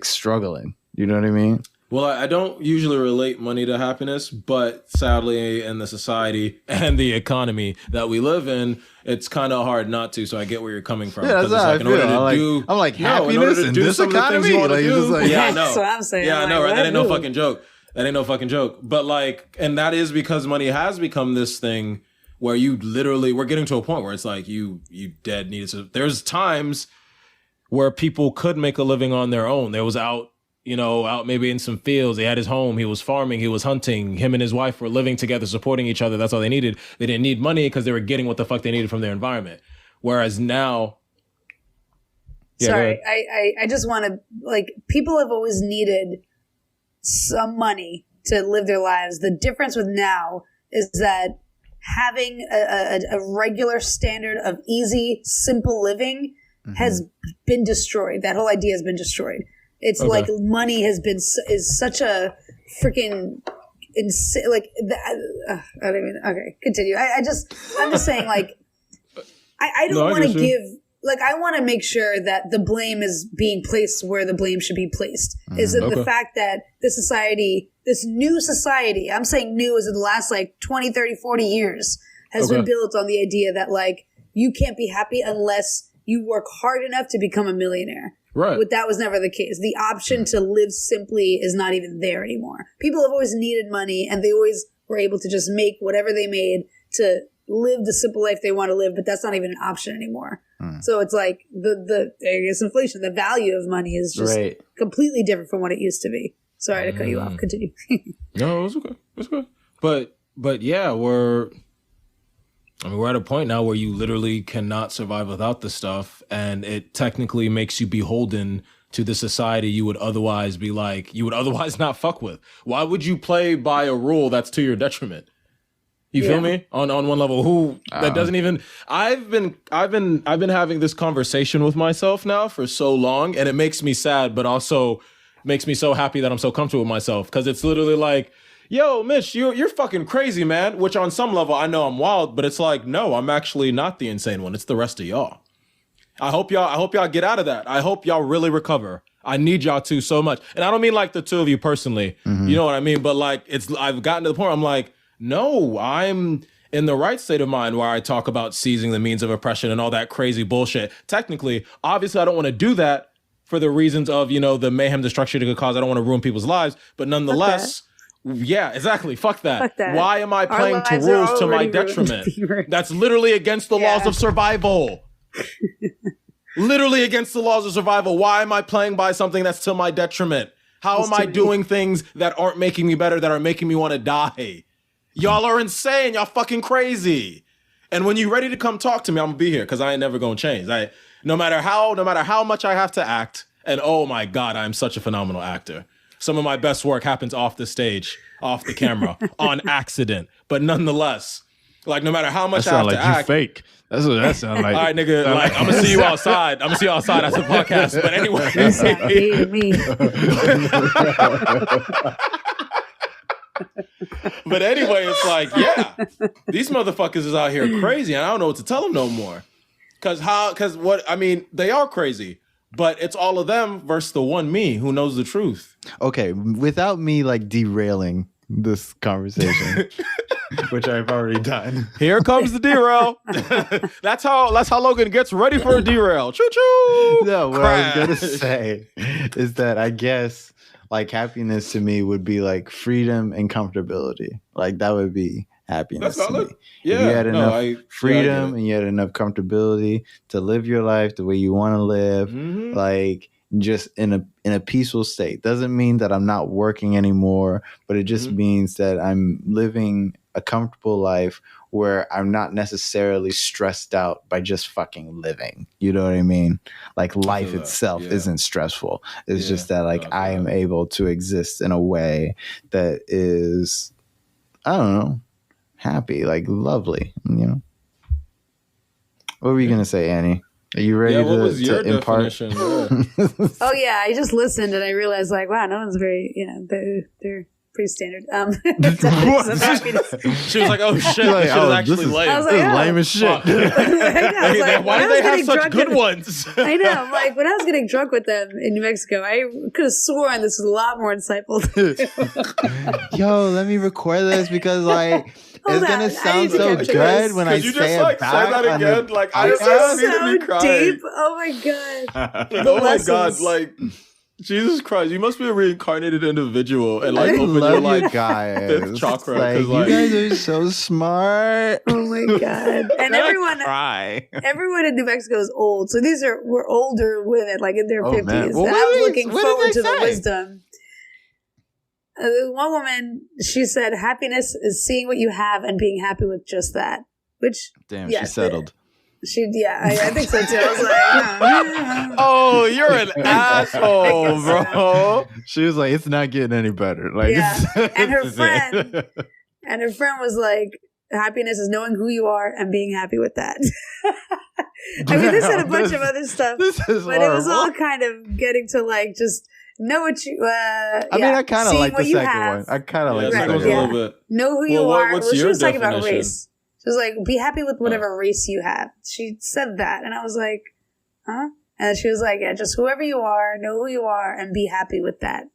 struggling? You know what I mean? Well, I don't usually relate money to happiness, but sadly, in the society and the economy that we live in, it's kind of hard not to. So I get where you're coming from. Yeah, that's how I in order feel. to I'm like in order happiness to in do this some of the things economy. you want to Like, do. it's just like, Yeah, I know. That's what I'm saying. Yeah, I I'm know. like, Right? That ain't no what? fucking joke. That ain't no fucking joke. But like, and that is because money has become this thing where you literally, we're getting to a point where it's like you dead needed to. There's times where people could make a living on their own. There was out maybe in some fields. They had his home. He was farming. He was hunting. Him and his wife were living together, supporting each other. That's all they needed. They didn't need money because they were getting what the fuck they needed from their environment. Whereas now, sorry, I just want to, like, people have always needed some money to live their lives. The difference with now is that having a regular standard of easy, simple living has been destroyed. That whole idea has been destroyed. It's like money is such a freaking like I don't even. Okay, continue. I'm just saying, like, I don't want to give. Like, I want to make sure that the blame is being placed where the blame should be placed. Is that the fact that this new society, I'm saying new as in the last like 20, 30, 40 years, has been built on the idea that, like, you can't be happy unless you work hard enough to become a millionaire. Right. But that was never the case. The option to live simply is not even there anymore. People have always needed money, and they always were able to just make whatever they made to live the simple life they want to live, but that's not even an option anymore. So it's like I guess inflation, the value of money is just completely different from what it used to be. Sorry to cut you off. Continue. No, it was okay. It's good. But yeah, we're at a point now where you literally cannot survive without the stuff, and it technically makes you beholden to the society you would otherwise not fuck with. Why would you play by a rule that's to your detriment? You feel me? On one level, that doesn't even. I've been having this conversation with myself now for so long, and it makes me sad, but also makes me so happy that I'm so comfortable with myself, because it's literally like, yo, Mitch, you're fucking crazy, man. Which on some level I know I'm wild, but it's like, no, I'm actually not the insane one. It's the rest of y'all. I hope y'all get out of that. I hope y'all really recover. I need y'all to so much, and I don't mean like the two of you personally. You know what I mean? But like, I've gotten to the point where I'm like, no, I'm in the right state of mind where I talk about seizing the means of oppression and all that crazy bullshit. Technically, obviously, I don't want to do that for the reasons of, the mayhem, destruction it could cause. I don't want to ruin people's lives. But nonetheless, yeah, exactly. Fuck that. Fuck that. Why am I playing to rules to my detriment? That's literally against the laws of survival. Literally against the laws of survival. Why am I playing by something that's to my detriment? How am I doing things that aren't making me better, that are making me want to die? Y'all are insane. Y'all fucking crazy. And when you're ready to come talk to me, I'm gonna be here, because I ain't never gonna change. No matter how much I have to act, and oh my God, I'm such a phenomenal actor. Some of my best work happens off the stage, off the camera, on accident. But nonetheless, like, no matter how much I have to act. You fake. That's what that sounds like. All right, nigga. Like, I'm gonna see you outside. I'm gonna see you outside after the podcast. But anyway. But anyway, it's like, yeah, these motherfuckers is out here crazy, and I don't know what to tell them no more. They are crazy, but it's all of them versus the one me who knows the truth. Okay, without me like derailing this conversation, which I've already done. Here comes the derail. That's how Logan gets ready for a derail. Choo choo. No, what I was gonna say is that I guess, like, happiness to me would be like freedom and comfortability. Like, that would be happiness to me. Yeah, if you had enough freedom and you had enough comfortability to live your life the way you want to live, like, just in a peaceful state. Doesn't mean that I'm not working anymore, but it just means that I'm living a comfortable life where I'm not necessarily stressed out by just fucking living. You know what I mean? Like, life itself isn't stressful. It's just that, like, I am able to exist in a way that is, I don't know, happy, like, lovely, What were you going to say, Annie? Are you ready to impart? Oh yeah, I just listened and I realized, like, wow, no one's very, they're pretty standard. She was like, oh shit, like, this is actually lame. I was like, lame as shit. Why do they have such good ones? I know. I'm like, when I was getting drunk with them in New Mexico, I could have sworn this was a lot more insightful. Yo, let me record this, because, like, it's gonna sound so good when I say it back. Say that again. Like, I just so deep. Oh my god. Oh my god. Like, Jesus Christ, you must be a reincarnated individual and like I open your love like you guys. fifth chakra. Like, 'Cause, you guys are so smart. Oh my god! And Cry. everyone in New Mexico is old. So we're older women, like in their Oh, 50s. man. And Well, I what was did they- looking what did forward they to the say? wisdom. One woman, she said, happiness is seeing what you have and being happy with just that. Which, Damn, yeah, she settled. I think so too. I was like, oh, you're an asshole, bro. She was like, it's not getting any better. Like, Yeah. And her this is friend- it. and her friend was like, happiness is knowing who you are and being happy with that. I mean, they said a bunch of other stuff, This is but it was all horrible. kind of getting to like just know what you. I mean, I kind of seeing like the what you second have. one. I kind of Yeah, like the Right, second second one's one. a little bit. Know who you Well, are. what's Well, she your was talking about definition? race. She was like, be happy with whatever race you have. She said that. And I was like, huh? And she was like, yeah, just whoever you are, know who you are, and be happy with that.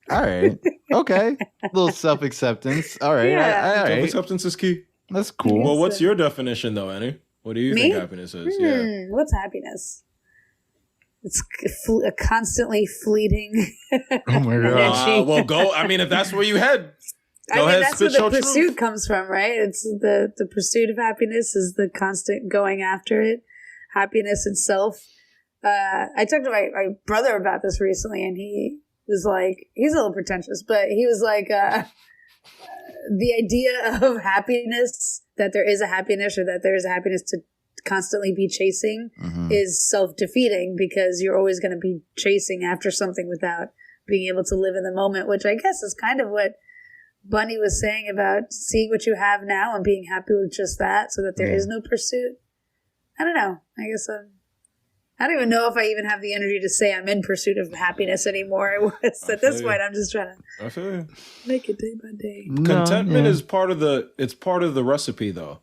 All right. Okay. A little self-acceptance. All right. Yeah. All right. Self-acceptance is key. That's cool. Well, what's your definition though, Annie? What do you Me? think happiness is? Yeah. What's happiness? It's a constantly fleeting. Oh my God. energy. Well, go. I mean, if that's where you head, I go mean, ahead, that's spit where your the pursuit truth. comes from, right? It's the pursuit of happiness is the constant going after it. Happiness itself. I talked to my brother about this recently, and he was like, he's a little pretentious, but he was like, the idea of happiness, that there is a happiness or that there is a happiness to constantly be chasing Mhm. is self-defeating, because you're always going to be chasing after something without being able to live in the moment, which I guess is kind of what Bunny was saying about seeing what you have now and being happy with just that, so that there is no pursuit. I don't know. I guess I don't even know if I even have the energy to say I'm in pursuit of happiness anymore. At this point, I'm just trying to I feel you. make it day by day. No, Contentment yeah. is part of the recipe, though.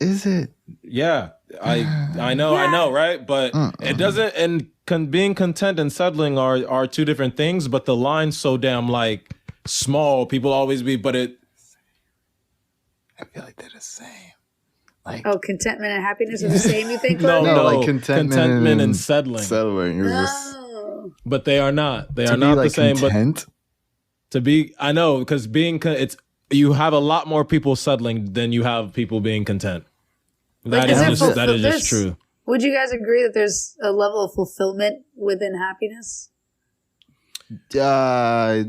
Is it? Yeah, I know, right? But it doesn't. And being content and settling are two different things. But the line's so damn like small. People always be, but it. I feel like they're the same. Like, Oh, contentment and happiness are the same, you think? No, Chloe? No, no, like contentment and settling. settling. You're just Oh. But they are not. They to are be not like the same. content. But to be, I know, because it's you have a lot more people settling than you have people being content. Like, That is is there just there's- true. Would you guys agree that there's a level of fulfillment within happiness? Uh,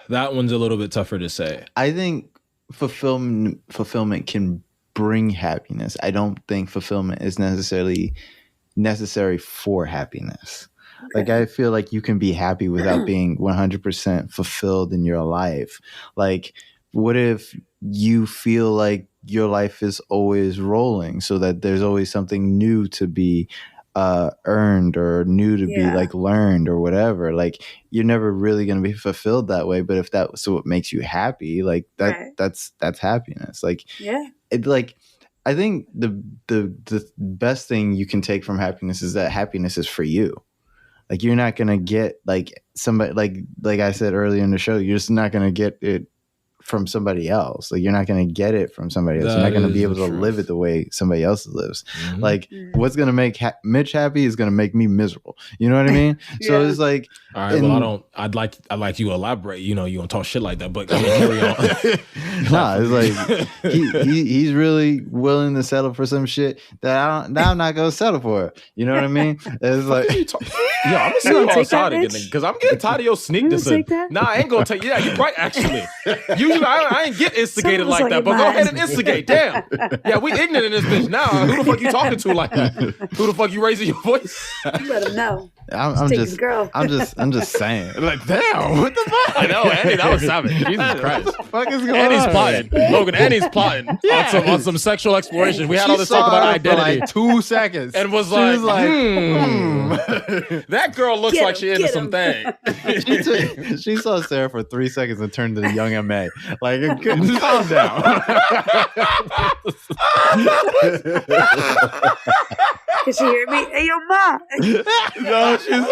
That one's a little bit tougher to say. I think fulfillment can bring happiness. I don't think fulfillment is necessarily necessary for happiness. Like, I feel like you can be happy without being 100% fulfilled in your life. Like, what if you feel like your life is always rolling, so that there's always something new to be earned or new to be Yeah. like learned or whatever? Like, you're never really going to be fulfilled that way. But if that's what makes you happy, like that, Right. that's happiness. Like, Yeah. it, like, I think the best thing you can take from happiness is that happiness is for you. Like, you're not gonna get like somebody like I said earlier in the show, you're just not gonna get it from somebody else. Like, you're not gonna get it from somebody else. You're That not gonna is be able the to live truth. it the way somebody else lives. Mhm. Like, what's gonna make Mitch happy is gonna make me miserable. You know what I mean? So Yeah. it's like, All right, well, I'd like you to elaborate. You know, you don't talk shit like that, but I mean, carry on. nah, it's like he's really willing to settle for some shit that I'm not gonna settle for. You know what I mean? It's like, Yo, I'm gonna see You you gonna take outside that, again Mitch? because I'm getting tired of your sneak You gonna dissing. take that? Nah, I ain't gonna take. Yeah, you're right. Actually, usually I ain't get instigated Sounds like that, like but it go might. ahead and instigate. Damn. Yeah, we ignorant in this bitch now. Who the fuck you talking to like that? Who the fuck you raising your voice? You let him know. I'm Take just his girl. I'm just saying. Like, damn, what the fuck? I know, Andy. That was savage. Jesus Christ. What the fuck is going Andy's on? plotting. Logan, Andy's plotting on some sexual exploration. We had all this talk about identity. Like 2 seconds And was She like, hmm. that girl looks Get like him, she into get some him. thing. She saw Sarah for 3 seconds and turned to the young MA. Like, calm down. Can she hear me? Hey, yo, ma. No, she's.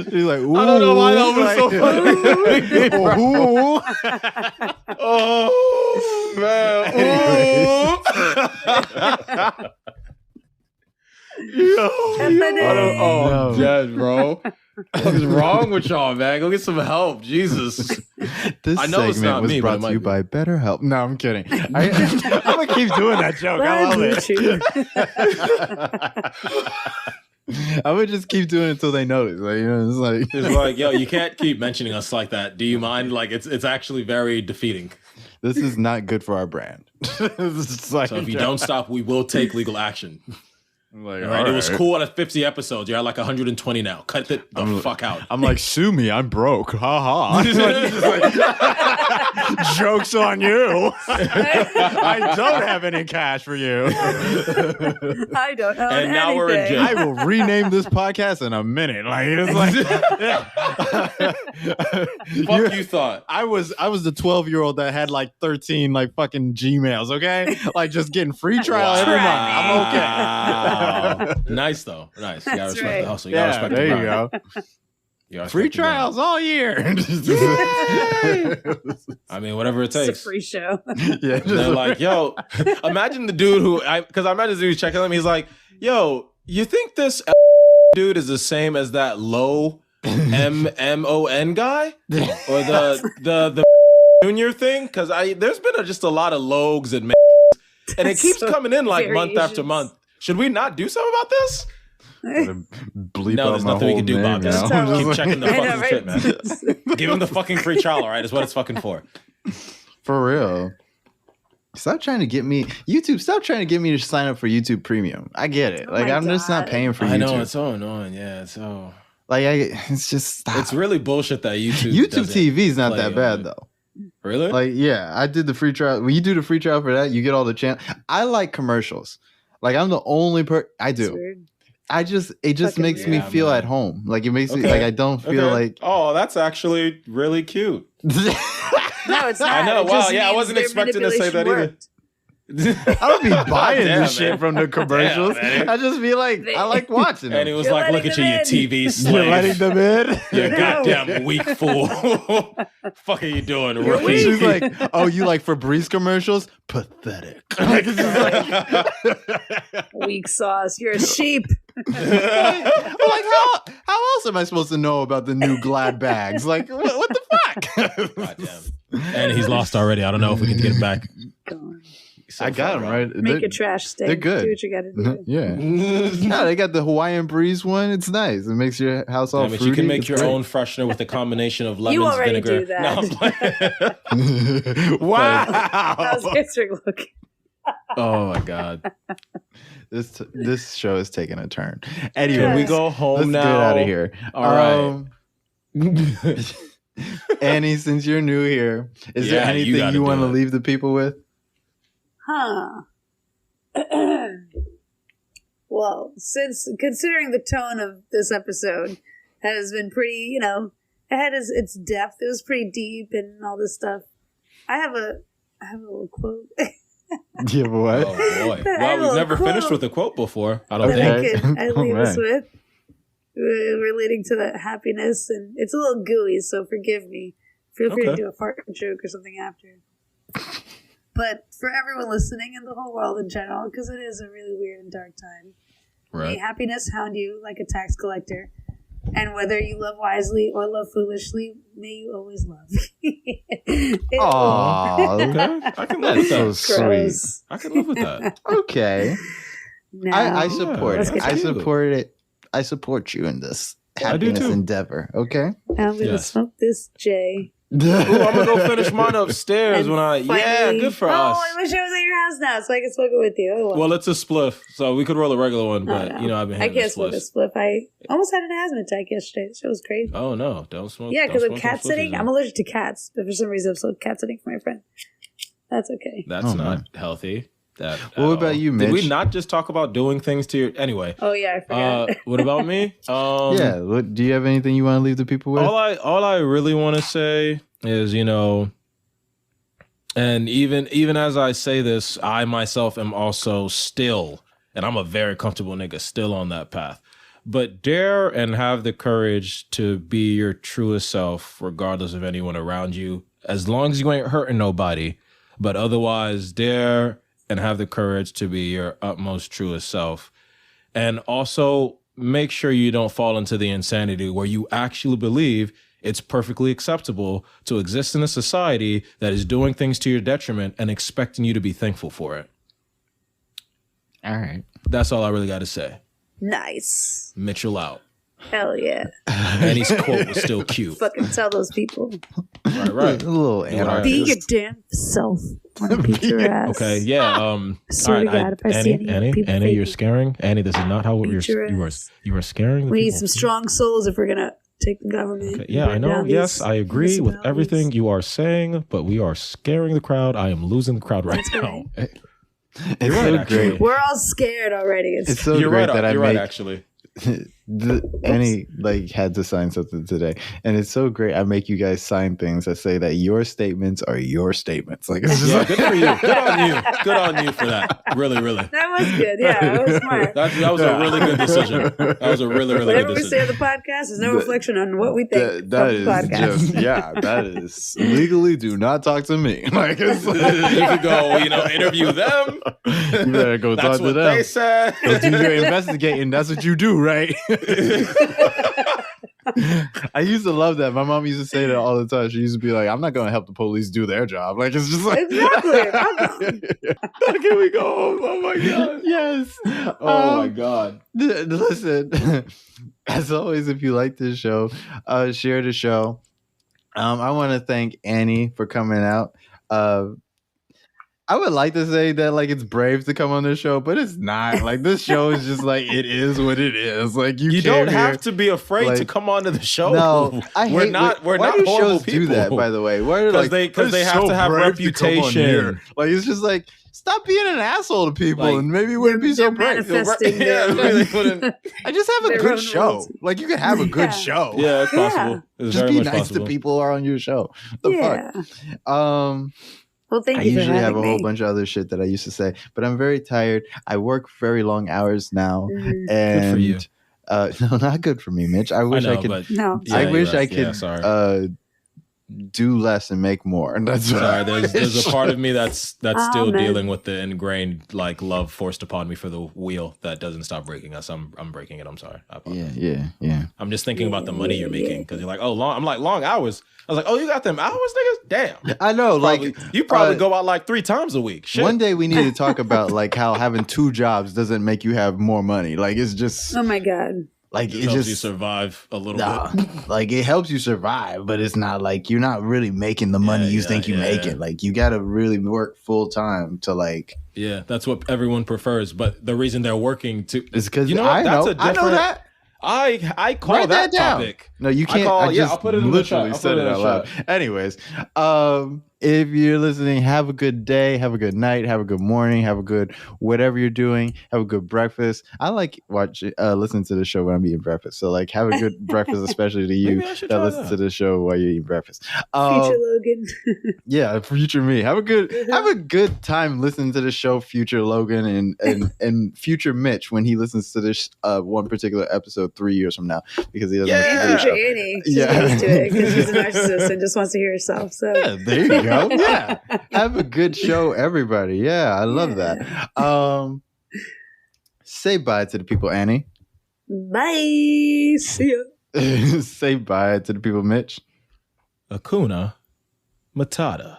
She's like, ooh. I don't know why that was so like, funny. ooh. Oh man! Oh, dead, bro. What is wrong with y'all, man? Go get some help. Jesus. This I know it's segment not was me, but brought it to might you be. by BetterHelp. No, I'm kidding. I'm going to keep doing that joke. I love it. I would just keep doing it until they notice. Like, you know, It's like, yo, you can't keep mentioning us like that. Do you mind? Like, it's actually very defeating. this is not good for our brand. So if you don't stop, we will take legal action. Like, All right, it was cool at 50 episodes. You're at like 120 now. Cut it the fuck out. I'm like, sue me. I'm broke. Ha ha. Joke's on you. I don't have any cash for you. I don't own And now we're in anything. jail. I will rename this podcast in a minute. Like, it's like, Fuck you thought. I was the 12-year-old that had like 13 like fucking Gmails. Okay, like just getting free trial every month. I'm okay. Wow. Nice though. Nice. You gotta That's respect right. the hustle. You gotta Yeah, respect there the you grind. go. You gotta Free respect the grind. trials all year. I mean, whatever it It's a takes. free show. Yeah, They're like, yo, imagine the dude because I imagine the dude checking him. He's like, yo, you think this dude is the same as that low MMON guy or the junior thing? Because there's been just a lot of logs and and it keeps So coming in like month after variations. month. Should we not do something about this? bleep No, out there's my nothing we whole can do, name Bob. Just now. keep checking the I know, fucking shit, man. right? Give him the fucking free trial, all right? Is what it's fucking for. For real. Stop trying to get me YouTube. Stop trying to get me to sign up for YouTube Premium. I get it. Oh Like my I'm just not God. paying for YouTube. I know it's so annoying. Yeah, it's so. Like it's just stop. It's really bullshit that YouTube. YouTube doesn't TV is not play that on bad it. though. Really? Like yeah, I did the free trial. When you do the free trial for that, you get all the channel. I like commercials. Like I'm the only I It's do. weird. It just Fucking makes me weird. feel Yeah, at home. Like it makes me Okay. like I don't feel Okay. like Oh, that's actually really cute. No, it's not. I know. It Wow. just Yeah, I means wasn't their expecting to say that manipulation worked. I don't be buying Damn, this shit man. from the commercials. Damn, man. I just be like, I like watching them. And he was You're like, "Look letting at you, you them TV You're slave. letting them in. You No. goddamn weak fool. Fuck are you doing, You're rookie?" weak. She's like, "Oh, you like Febreze commercials? Pathetic." Like, it's just like, Weak sauce. You're a sheep. I'm like, how else am I supposed to know about the new Glad bags? Like, what the fuck? Goddamn. And he's lost already. I don't know if we can get him back. Go on. I got them right. Make your trash stink. they're good. Do what you got to do. Yeah. Damn No, they got the Hawaiian breeze one. It's nice. It makes your house all it, fruity. you can make It's your great. own freshener with a combination of lemons, You already vinegar. do that. No, I'm playing. Wow. How's history looking? Oh my god. This show is taking a turn. Anyway, Can we go home let's now? get out of here. All right. Annie, since you're new here, is there Yeah, you anything gotta you want to do it. leave the people with? Huh. Well, since considering the tone of this episode has been pretty, it had its depth. It was pretty deep and all this stuff. I have a little quote. Yeah, what? Oh boy. I have Well, a we've never quote finished with a quote before. I don't that think. Okay. I Oh, leave us man. with, relating to the happiness, and it's a little gooey, so forgive me. Feel free to Okay. do a fart joke or something after. But for everyone listening and the whole world in general, because it is a really weird and dark time, may Right. happiness hound you like a tax collector. And whether you love wisely or love foolishly, may you always love. Aw, Okay. I can live that's with so that. sweet. Gross. I can live with that. Okay, No. I support Let's it. get I to- support it. I support you in this I do happiness too. endeavor. Okay. I'm going to Yes. smoke this J. Ooh, I'm gonna go finish mine upstairs And yeah, finally- good for oh, us. I wish I was at your house now so I could smoke it with you. Oh, Well, it's a spliff, so we could roll a regular one, but no. I've been I having can't smoke a spliffs. spliff. I almost had an asthma attack yesterday. This shit was crazy. Oh no, don't smoke. Yeah, don't because of smoke cat those sitting. spliffies, I'm then. allergic to cats, but for some reason I'm still cat sitting for my friend. That's okay. That's Oh, not man. healthy. That. What at about all. you, Did we Mitch? not just talk about doing things to your? Anyway, Oh yeah, I forgot. what about me? Yeah. What, do you have anything you want to leave the people with? All I really want to say is, and even as I say this, I myself am also still, and I'm a very comfortable nigga, still on that path. But dare and have the courage to be your truest self, regardless of anyone around you, as long as you ain't hurting nobody. But otherwise, dare and have the courage to be your utmost truest self. And also make sure you don't fall into the insanity where you actually believe it's perfectly acceptable to exist in a society that is doing things to your detriment and expecting you to be thankful for it. All right. That's all I really got to say. Nice. Mitchell out. Hell yeah. And his quote was still cute. Fucking tell those people. Right. A little anarchist. Be your damn self. Want to beat your ass. Okay, yeah. Swear to God, if I see any people Annie, you're faking, scaring. Annie, this is not how beat your you ass. are scaring. The We need people. some strong souls if we're gonna take the government. Okay, yeah, I know. Yes, I agree with everything you are saying, but we are scaring the crowd. I am losing the crowd right That's now. right. It's You're so right, great. We're all scared already. It's so You're great right. that I You're make right. Actually, Annie like had to sign something today, and it's so great. I make you guys sign things that say that your statements are your statements. Like it's just yeah, like, good for you. Good on you. Good on you for that. Really. That was good. Yeah, that was smart. That was a really good decision. That was a really Whatever good we say on decision. the podcast is no reflection on what we think that from is the podcast. just that is legally do not talk to me. Like it's You could go, interview them. you better go That's talk to what them. they said. Go do your investigating. That's what you do, right? I used to love that. My mom used to say that all the time. She used to be like, "I'm not going to help the police do their job." Like it's just like Exactly. Here we go. Oh my god. Yes. Oh my god. Listen, as always, if you like this show, share the show. I want to thank Annie for coming out. I would like to say that like it's brave to come on this show, but it's not. Like this show is just like it is what it is. Like you don't came have here- to be afraid to like, come onto the show. No, I hate. We're not why horrible do shows people. do that? By the way, why are Because like they have to have reputation. Like it's just like stop being an asshole to people, Like, and maybe you wouldn't be so they're brave. manifesting Yeah, their- they wouldn't- I just have a their good own show. rules. Like you can have a good Yeah. show. Yeah, it's possible. It's Just very be much nice possible. to people who are on your show. The Yeah. fuck. Well, thank I you for usually have having a whole me. bunch of other shit that I used to say, but I'm very tired. I work very long hours now, Mhm. and Good for you. No, not good for me, Mitch. I wish I, know, could. but No. yeah, I you're wish right. I could. Yeah, sorry. Do less and make more. And that's what Sorry, I there's wish. a part of me that's Oh, still man. dealing with the ingrained like love forced upon me for the wheel that doesn't stop breaking us. I'm breaking it. I'm sorry. I apologize. Yeah. I'm just thinking about the money you're Yeah. making because you're like, oh, long. I'm like long hours. I was like, oh, you got them hours, niggas? Damn. I know. Probably, Like you probably go out like 3 times a week. Shit. one day we need to talk about like how having 2 jobs doesn't make you have more money. Like it's just Oh my God. like it it helps just you survive a little Nah, bit. like it helps you survive, but it's not like you're not really making the money you think you're making. Like you got to really work full time to like. Yeah, that's what everyone prefers. But the reason they're working to It's because You know what? I That's know, a I know different- that. I call Write that that down. topic. No, you can't. Yeah, I'll put it in the chat. literally I'll said put it it in out the loud. Anyways, if you're listening, have a good day, have a good night, have a good morning, have a good whatever you're doing, have a good breakfast. I like listening to the show when I'm eating breakfast. So like, have a good breakfast, especially to you Maybe I should that try listen that. to the show while you're eating breakfast. Future Logan. Yeah, future me. Have a good time listening to the show, future Logan and future Mitch when he listens to this one particular episode 3 years from now because he doesn't. Yeah. listen to the Future show. Annie. She's Yeah. used to it because she's a narcissist and just wants to hear herself. So Yeah, there you go. Yeah, have a good show, everybody. Yeah, I love that. Say bye to the people, Annie. bye. See ya. Say bye to the people, Mitch. Akuna Matata.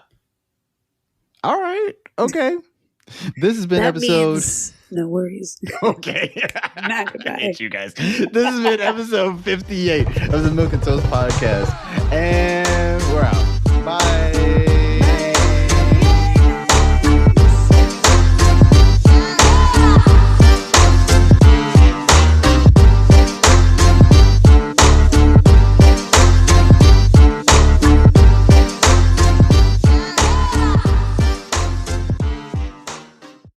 All right. Okay. This has been That episode. means no worries. Okay. Not goodbye. I hate you guys. This has been episode 58 of the Milk and Toast podcast. And we're out. Bye.